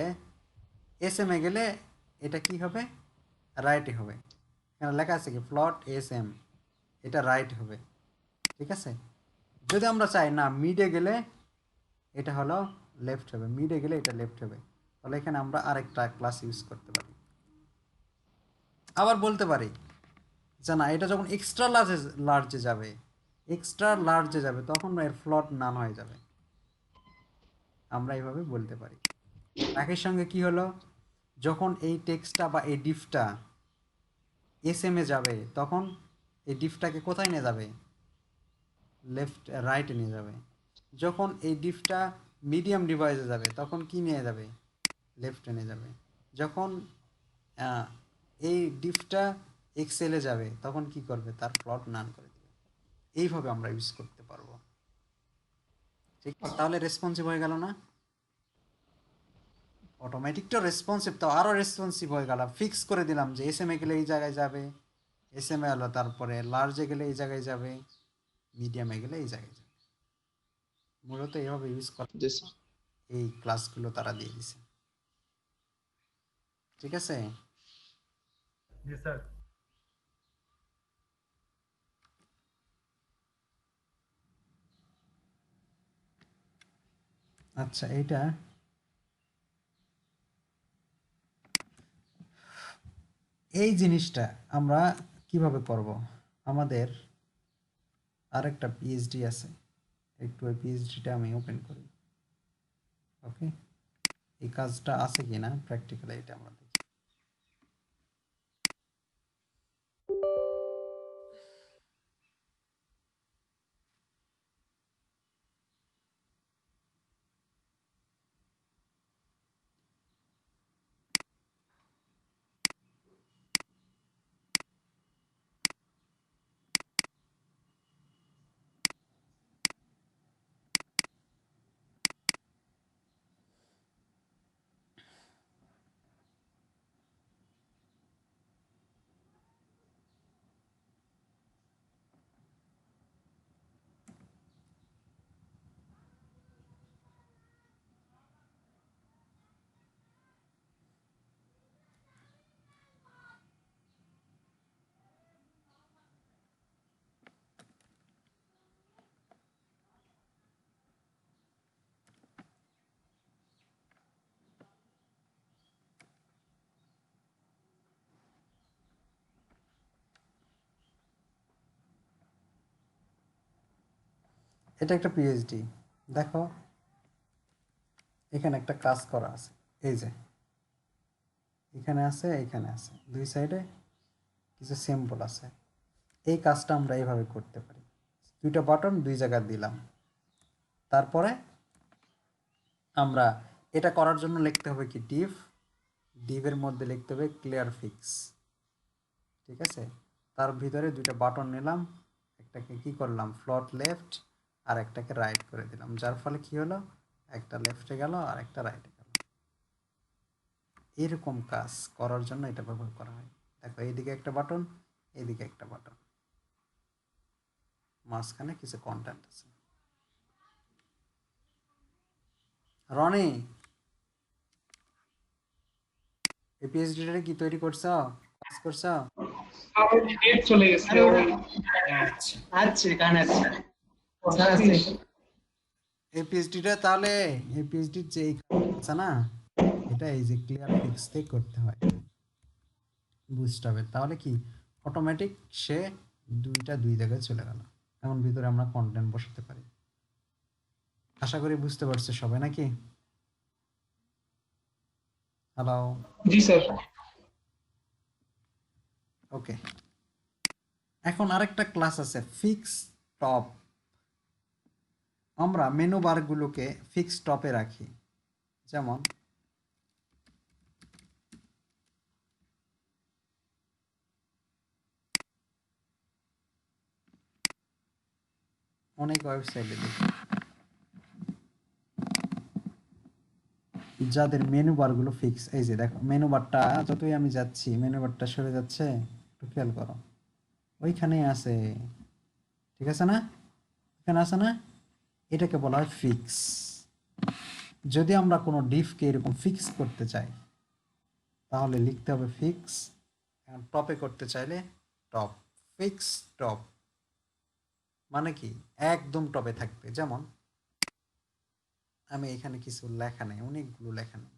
এসএম এ গেলে এটা কি হবে, রাইটই হবে। এখানে লেখা আছে কি প্লট এসএম, এটা রাইট হবে, ঠিক আছে। যদি আমরা চাই না মিডে গেলে এটা হলো লেফট হবে, মিডে গেলে এটা লেফট হবে, তাহলে এখানে আমরা আরেকটা ক্লাস ইউজ করতে পারি। আবার বলতে পারি যে না এটা যখন এক্সট্রা লার্জে যাবে, তখন এর প্লট নাল হয়ে যাবে, আমরা এইভাবে বলতে পারি। একই সঙ্গে কি হলো, যখন এই টেক্সটটা বা এই ডিফটা এসএম এ যাবে তখন এই ডিফটাকে কোথায় নিয়ে যাবে, লেফট রাইটে নিয়ে যাবে। যখন এই ডিফটা মিডিয়াম ডিভাইসে যাবে তখন কি নিয়ে যাবে, লেফটে নিয়ে যাবে। যখন এই ডিফটা এক্সেলে যাবে তখন কি করবে, তার প্লট নান করে দেবে। এইভাবে আমরা ইউজ করতে পারবো, ঠিক আছে। তাহলে রেসপন্সিভ হয়ে গেল না, অটোমেটিকটা রেসপন্সিভ, তো আরও রেসপন্সিভ হয়ে গেল। ফিক্স করে দিলাম যে এসএম এ গেলে এই জায়গায় যাবে, এসএম এ হলো তারপরে লার্জে গেলে এই জায়গায় যাবে, মিডিয়ামে গেলে এই জায়গায় যাবে। মূলত এইভাবে ইউজ করা
জি স্যার।
এই ক্লাসগুলো তারা দিয়ে দিছে, ঠিক আছে।
जी सर।
আচ্ছা, এইটা এই জিনিসটা আমরা কিভাবে করব, আমাদের আরেকটা পিএইচডি আছে, একটু ওই পিএইচডিটা আমি ওপেন করি। ওকে, এই কাজটা আছে কিনা প্র্যাকটিক্যালি এটা আমরা দেখি। এটা একটা পিএইচডি, দেখো এখানে একটা কাজ করা আছে, এই যে এখানে আছে, এখানে আছে, দুই সাইডে কিছু সিম্বল আছে। এই কাজটা আমরা এইভাবে করতে পারি, দুইটা বাটন দুই জায়গায় দিলাম, তারপরে আমরা এটা করার জন্য লিখতে হবে কি ডিভের মধ্যে লিখতে হবে ক্লিয়ার ফিক্স, ঠিক আছে। তার ভিতরে দুইটা বাটন নিলাম, একটাকে কি করলাম ফ্লট লেফট আর একটাকে রাইট করে দিলাম, যার ফলে কি হলো, একটা লেফটে গেল আর একটা রাইটে গেল। এরকম কাজ করার জন্য এটা ব্যবহার করা হয়। দেখো এইদিকে একটা বাটন, এইদিকে একটা বাটন, মাঝখানে কিছু কন্টেন্ট আছে। রনি, এই পিএইচডিটা কি তৈরি করছো, কাজ করছো?
আমার নেট চলে গেছে।
আচ্ছা,
আচ্ছা কানে আছে। কথা আছে।
এই পিএইচডিটা তাহলে এই পিএইচডির যে এই আছে না, এটা এই যে ক্লিয়ার ফিক্স থেকে করতে হয়, বুঝতে হবে। তাহলে কি অটোমেটিক সে দুইটা দুই জায়গায় চলে গেল, এখন ভিতরে আমরা কন্টেন্ট বসাতে পারি। আশা করি বুঝতে পারছে সবাই নাকি? হ্যালো,
জি স্যার।
ওকে। এখন আরেকটা ক্লাস আছে ফিক্স টপ, আমরা মেনু বারগুলোকে ফিক্স টপে রাখি। যেমন অনেক ওয়েবসাইটে দেখি যাদের মেনু বারগুলো ফিক্স। এই যে দেখো মেনু বারটা যতই আমি যাচ্ছি মেনু বারটা সরে যাচ্ছে, একটু খেয়াল করো, ওইখানেই আছে, ঠিক আছে না, এখানে আছে না, এটাকে বলা হয় ফিক্স। যদি আমরা কোনো ডিফকে এরকম ফিক্স করতে চাই তাহলে লিখতে হবে ফিক্স, টপে করতে চাইলে টপ, ফিক্স টপ মানে কি একদম টপে থাকবে। যেমন আমি এখানে কিছু লেখা নেই, অনেকগুলো লেখা নেই,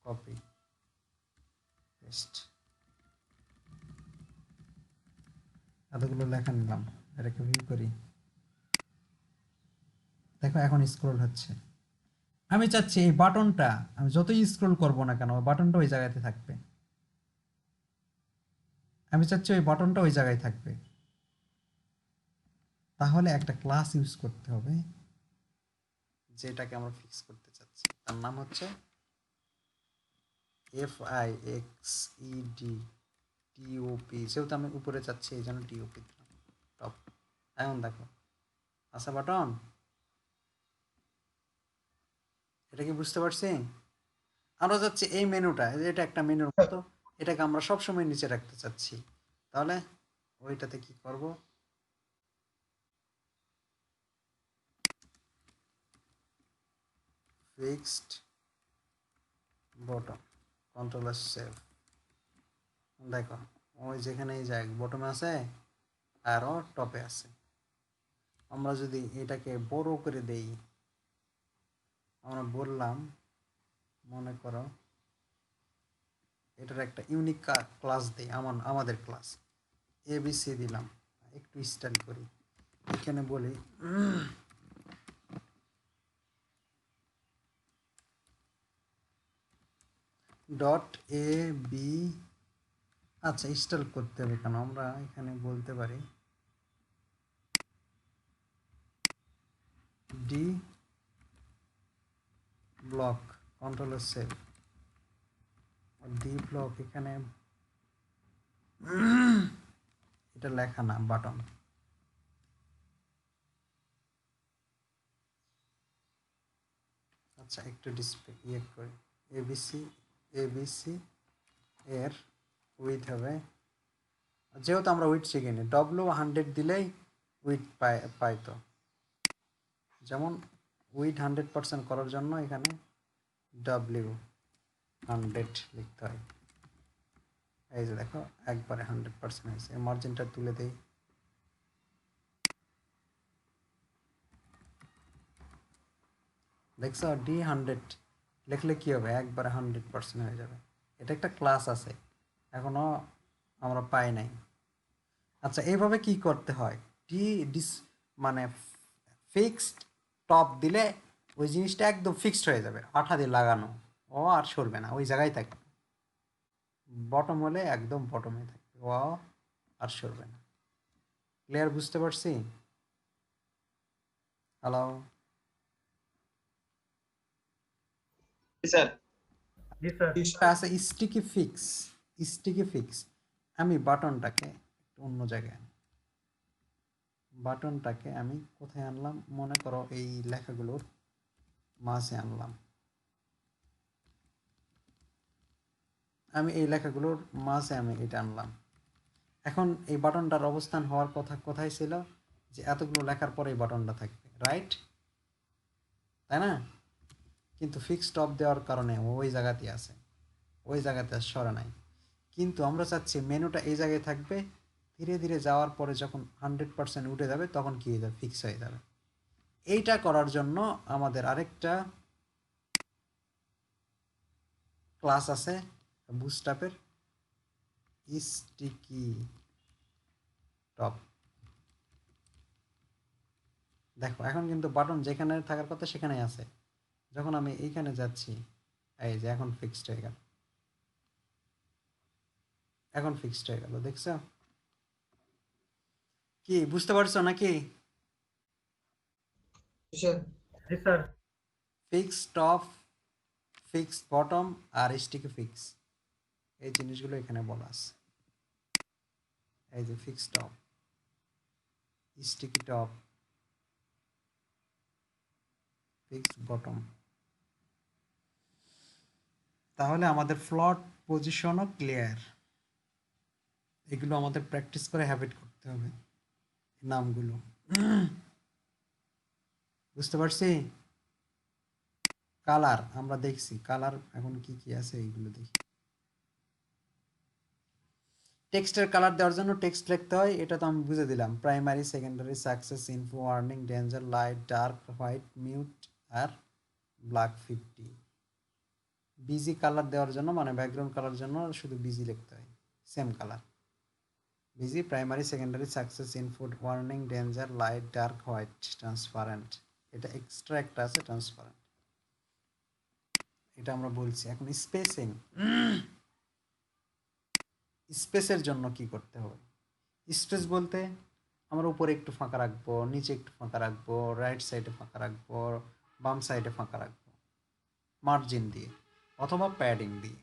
কপি পেস্ট, এতগুলো লেখা নিলাম, এটাকে ভিউ করি, দেখো এখন স্ক্রল হচ্ছে। আমি চাচ্ছি এই বাটনটা আমি যতই স্ক্রল করব না কেন বাটনটা ওই জায়গাতে থাকবে, আমি চাচ্ছি ওই বাটনটা ওই জায়গায় থাকবে। তাহলে একটা ক্লাস ইউজ করতে হবে যেটাকে আমরা ফিক্স করতে চাচ্ছি, তার নাম হচ্ছে FIXED TOP। যেহেতু আমি উপরে চাচ্ছি এই জন্য TOP দিলাম, টপ। এখন দেখো আচ্ছা বাটন, এটা কি বুঝতে পারছি? আমরা চাচ্ছি এই মেনুটা, এটা একটা মেনুর মতো, এটাকে আমরা সবসময় নিচে রাখতে চাচ্ছি। তাহলে ওইটাতে কি করব, ফিক্সড বটম, কন্ট্রোল সেভ। দেখো ওই যেখানেই যাই বটমে আছে আরও টপে আছে। আমরা যদি এটাকে বড় করে দেই, আমরা বললাম মনে করো এটার একটা ইউনিক ক্লাস দেই, আমাদের ক্লাস ABC দিলাম, একটু স্টাইল করি, এখানে বলি ডট AB। আচ্ছা স্টাইল করতে হবে কেন, আমরা এখানে বলতে পারি D block, control save, D block, এখানে এটা লেখা না বাটন, আচ্ছা একটু ডিসপ্লে ইয়ে করি, ABC এর উইথ হবে, যেহেতু আমরা উইথ শিখিনি W100 দিলেই উইথ পাইতো, যেমন উইথ 100% করার জন্য এখানে W100 লিখতে হয়। এই যে দেখো একবারে 100% হয়েছে, মার্জিনটা তুলে দেই, দেখছো D100 লিখলে কি হবে, একবারে 100% হয়ে যাবে। এটা একটা ক্লাস আছে, এখনো আমরা পাই নাই। আচ্ছা এইভাবে কি করতে হয়, মানে ফিক্সড টপ দিলে ওই জিনিসটা একদম ফিক্সড হয়ে যাবে, আঠা দিয়ে লাগানো, ও আর সরবে না, ওই জায়গায় থাকবে। বটম হলে একদম বটমে থাকবে, ও আর সরবে না। ক্লিয়ার, বুঝতে পারছি? হ্যালো,
জি স্যার।
জি স্যার।
আছে স্টিকি ফিক্স। স্টিকি ফিক্স আমি বাটনটাকে একটু অন্য জায়গায় আনি, বাটনটাকে আমি কোথায় আনলাম, মনে করো এই লেখাগুলোর মাঝে আনলাম, আমি এই লেখাগুলোর মাঝে আমি এটা আনলাম। এখন এই বাটনটার অবস্থান হওয়ার কথা কোথায় ছিল, যে এতগুলো লেখার পরে এই বাটনটা থাকবে, রাইট, তাই না? কিন্তু ফিক্স টপ দেওয়ার কারণে ওই জায়গাতেই আছে, ওই জায়গাতে আর সরে নাই। কিন্তু আমরা চাচ্ছি মেনুটা এই জায়গায় থাকবে, ধীরে ধীরে যাওয়ার পরে যখন 100% উঠে যাবে তখন কি হয়ে যাবে, ফিক্স হয়ে যাবে। এইটা করার জন্য আমাদের আরেকটা ক্লাস আছে বুটস্ট্র্যাপের, স্টিকি টপ। দেখো এখন কিন্তু বাটন যেখানে থাকার কথা সেখানেই আছে, যখন আমি এইখানে যাচ্ছি এই যে এখন ফিক্সড হয়ে গেল। এখন ফিক্সড হয়ে গেল, দেখছো? কি বুঝতে পারছো নাকি?
জি স্যার।
জি sir.
Fix top, fix bottom আর স্টিকি ফিক্স, এই জিনিসগুলো এখানে বলা আছে। এই যে fix top, sticky top, fix bottom. তাহলে আমাদের ফ্লট পজিশনও ক্লিয়ার। এগুলো আমাদের প্র্যাকটিস করে হ্যাবিট করতে হবে, নামগুলো। বুঝতে পারছি? কালার আমরা দেখছি, কালার এখন কি কি আছে এইগুলো দেখি। টেক্সটের কালার দেওয়ার জন্য টেক্সট লিখতে হয়, এটা তো আমি বুঝে দিলাম। Primary, secondary, success, info, warning, danger, light, dark, white, mute আর ব্ল্যাক 50। বিজি কালার দেওয়ার জন্য মানে ব্যাকগ্রাউন্ড কালার জন্য শুধু বিজি লিখতে হয়, same colour. Busy, primary, secondary, success, info, warning, danger, light, dark, white, transparent. এটা এক্সট্রা একটা আছে ট্রান্সপারেন্ট, এটা আমরা বলছি। এখন স্পেসিং, স্পেসের জন্য কি করতে হবে? স্পেস বলতে আমরা উপরে একটু ফাঁকা রাখবো, নিচে একটু ফাঁকা রাখবো, রাইট সাইডে ফাঁকা রাখবো, বাম সাইডে ফাঁকা রাখবো, মার্জিন দিয়ে অথবা প্যাডিং দিয়ে।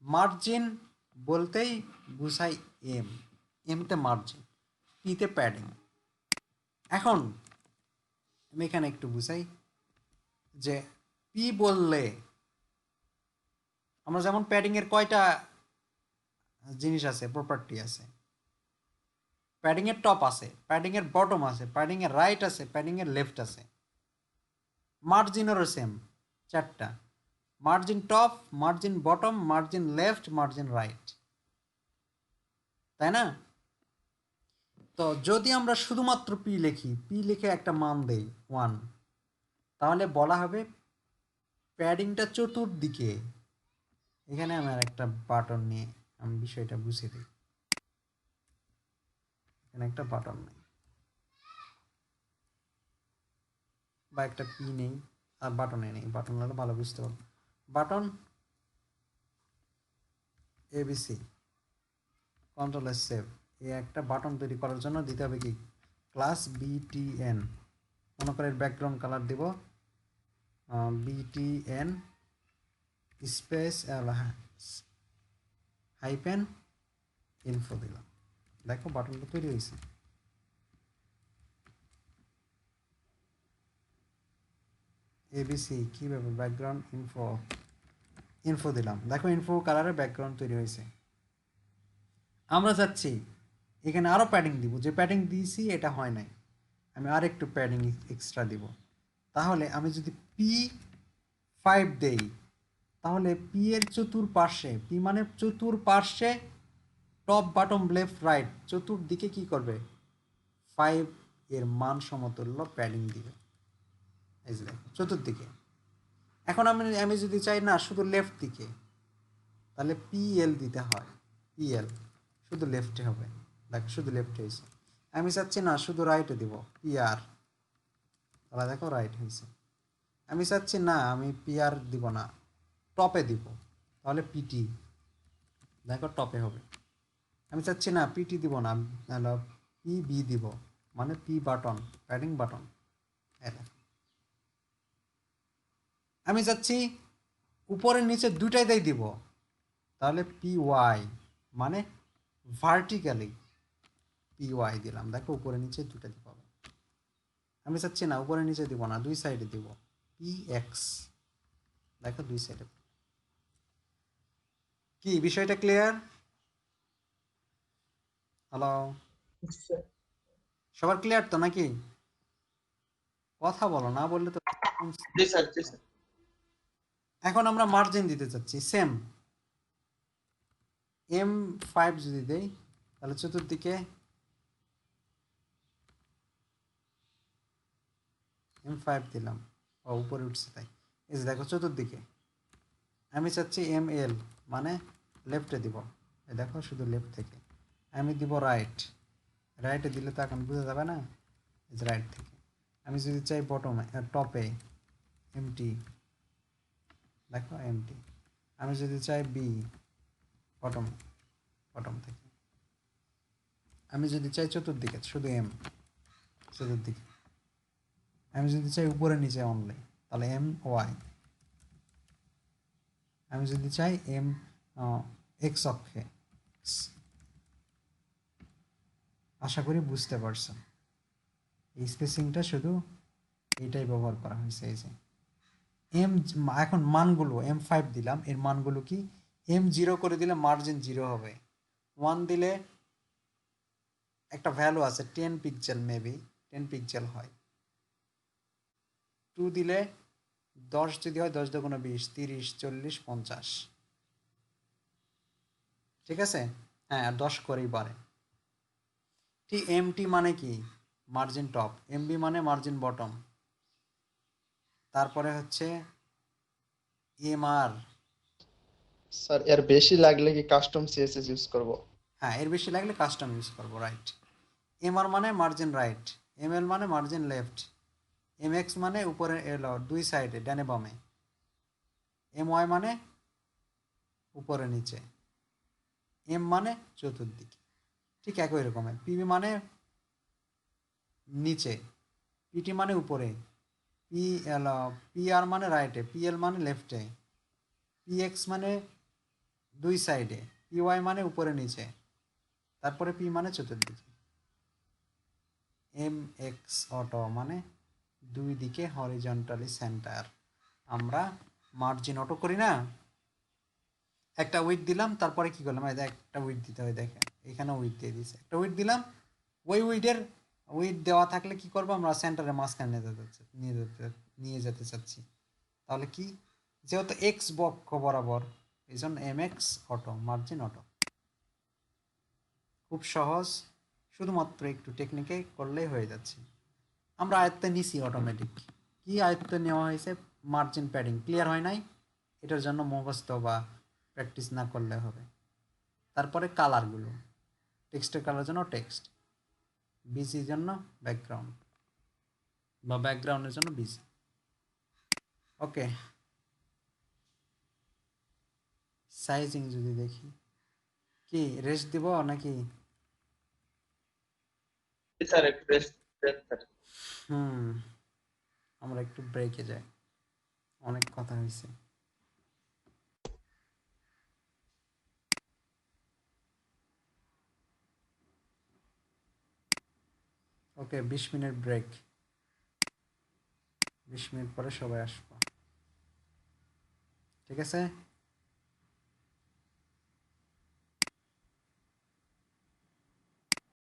মার্জিন বলতেই বুঝাই এম, এমতে মার্জিন, পিতে প্যাডিং। এখন আমি এখানে একটু বুঝাই যে পি বললে আমরা যেমন প্যাডিং এর কয়টা জিনিস আছে, প্রপার্টি আছে। প্যাডিং এর টপ আছে, প্যাডিং এর বটম আছে, প্যাডিং এর রাইট আছে, প্যাডিং এর লেফট আছে। মার্জিনেরও সেম চারটা, margin top, margin bottom, margin left, margin right, তাই না? তো যদি আমরা শুধুমাত্র পি লিখি, পি লিখে একটা মান দেই 1, তাহলে বলা হবে প্যাডিংটা চতুর্দিকে। এখানে আমার একটা বাটন নিয়ে আমি বিষয়টা বুঝিয়ে দিই। এখানে একটা বাটন নেই বা একটা পি নেই, আর বাটনে নেই, বাটন হলে ভালো বুঝতে পারবো। Button ABC, control S save. এই একটা বাটন তৈরি করার জন্য দিতে হবে কি, ক্লাস বিটিএন। মনে করে ব্যাকগ্রাউন্ড কালার দিব বিটিএন স্পেস হাইপেন ইনফো দিলাম। দেখো বাটনটা তৈরি হয়েছে। এবিসি কীভাবে ব্যাকগ্রাউন্ড ইনফো, ইনফো দিলাম, দেখো ইনফো কালারের ব্যাকগ্রাউন্ড তৈরি হয়েছে। আমরা যাচ্ছি এখানে আরও প্যাডিং দিব, যে প্যাডিং দিয়েছি এটা হয় নাই, আমি আর একটু প্যাডিং এক্সট্রা দিব। তাহলে আমি যদি P5 দেই, তাহলে পি এর চতুর্পার্শ্বে, পি মানে চতুর্পার্শ্বে টপ বটম লেফট রাইট চতুর্দিকে কি করবে, 5 এর মান সমতুল্য প্যাডিং দিবে। এই যে দেখো চতুর্দিকে। এখন আমি যদি চাই না শুধু লেফট দিকে, তাহলে পিএল দিতে হয়, পিএল শুধু লেফটে হবে। দেখো শুধু লেফটে হয়েছে। আমি চাচ্ছি না শুধু রাইটে দিব, পিআর, তাহলে দেখো রাইট হয়েছে। আমি চাচ্ছি না আমি পিআর দিব না, টপে দিব, তাহলে পিটি, দেখো টপে হবে। আমি চাচ্ছি না পিটি দিব না, তাহলে পিবি দিব, মানে পি বাটন, প্যাডিং বাটন। আমি চাচ্ছি উপরে নিচে দুইটাই দিব, তাহলে পি ওয়াই, মানে ভার্টিক্যালি পি ওয়াই দিলাম। দেখো উপরে নিচে দুটো দিব। আমি চাচ্ছি না উপরে নিচে দিব না, দুই সাইডে দিব, পি এক্স। দেখো দুই সাইডে। কি বিষয়টা ক্লিয়ার? হ্যালো,
জি স্যার।
সবার ক্লিয়ার তো নাকি? কথা বলো, না বললে তো।
জি স্যার, জি স্যার।
এখন আমরা মার্জিন দিতে চাচ্ছি সেম, M5 যদি দেই, তাহলে চতুর্দিকে M5 দিলাম, ও উপরে উঠছে তাই। এই যে দেখো চতুর্দিকে। আমি চাচ্ছি ML, মানে লেফটে দিব, এই দেখো শুধু লেফট থেকে। আমি দিব রাইট, রাইটে দিলে তো এখন বোঝা যাবে না, এই যে রাইট থেকে। আমি যদি চাই বটমে, টপে এমটি, দেখো এমটি। আমি যদি চাই বি, বটম বটম থেকে। আমি যদি চাই চতুর্দিকে শুধু এম, চতুর্দিকে। আমি যদি চাই উপরে নিচে অনলি, তাহলে এম ওয়াই। আমি যদি চাই এম এক্স অক্ষে। আশা করি বুঝতে পারছেন। এই স্পেসিংটা শুধু এইটাই ব্যবহার করা হয়েছে। এই যে এম, এখন মানগুলো M5 দিলাম, এর মানগুলো কি, M0 করে দিলে মার্জিন 0 হবে, 1 দিলে একটা ভ্যালু আছে 10 পিক্সেল, মেবি 10 পিক্সেল হয়, 2 দিলে 10 যদি হয় 10 দুগুণে 20, 30, 40, 50, ঠিক আছে। হ্যাঁ, 10 করেই পারে। এমটি মানে কি, মার্জিন টপ, এমবি মানে মার্জিন বটম, তারপরে হচ্ছে এমআর।
স্যার এর বেশি লাগলে কি কাস্টম সিএসএস ইউজ করব?
হ্যাঁ, এর বেশি লাগলে কাস্টম ইউজ করবো, রাইট। এমআর মানে মার্জিন রাইট, এমএল মানে মার্জিন লেফট, এমএক্স মানে উপরে এলো দুই সাইডে ডানে বামে, এমওয়াই মানে উপরে নিচে, এম মানে চতুর্দিকে। ঠিক একই রকমের পিবি মানে নিচে, পিটি মানে উপরে, পি এল, পিআর মানে রাইটে, পিএল মানে লেফটে, পিএক্স মানে দুই সাইডে, পিওয়াই মানে উপরে নিচে, তারপরে পি মানে চতুর্দিকে। এম এক্স অটো মানে দুই দিকে হরিজন্টালি সেন্টার। আমরা মার্জিন অটো করি না, একটা উইথ দিলাম, তারপরে কি করলাম, এই একটা উইথ দিতে হয়, দেখেন এখানে উইথ দিয়ে দিয়েছে, একটা উইথ দিলাম, ওই উইথের উইথ দেওয়া থাকলে কি করবো, আমরা সেন্টারের মাঝখানে নিয়ে যেতে চাচ্ছি। তাহলে কি, যেহেতু এক্স বক্ষ বরাবর, এই জন্য M X auto, margin auto. খুব সহজ, শুধুমাত্র একটু টেকনিকে করলেই হয়ে যাচ্ছে। আমরা আয়ত্তে নিছি অটোমেটিক। কি আয়ত্তে নেওয়া হয়েছে, মার্জিন প্যাডিং ক্লিয়ার হয় নাই, এটার জন্য মুখস্থ বা প্র্যাকটিস না করলে হবে। তারপরে কালারগুলো, টেক্সটের কালার জন্য টেক্সট, বিসির জন্য ব্যাকগ্রাউন্ড বা ব্যাকগ্রাউন্ডের জন্য বিসি। ওকে, সাইজিং যদি দেখি, কি রেস্ট দিব নাকি?
স্যার একটু রেস্ট দেন স্যার।
হুম, আমরা একটু ব্রেকে যাই, অনেক কথা হয়েছে। ওকে, 20 মিনিট ব্রেক, 20 মিনিট পরে সবাই আসবো, ঠিক আছে।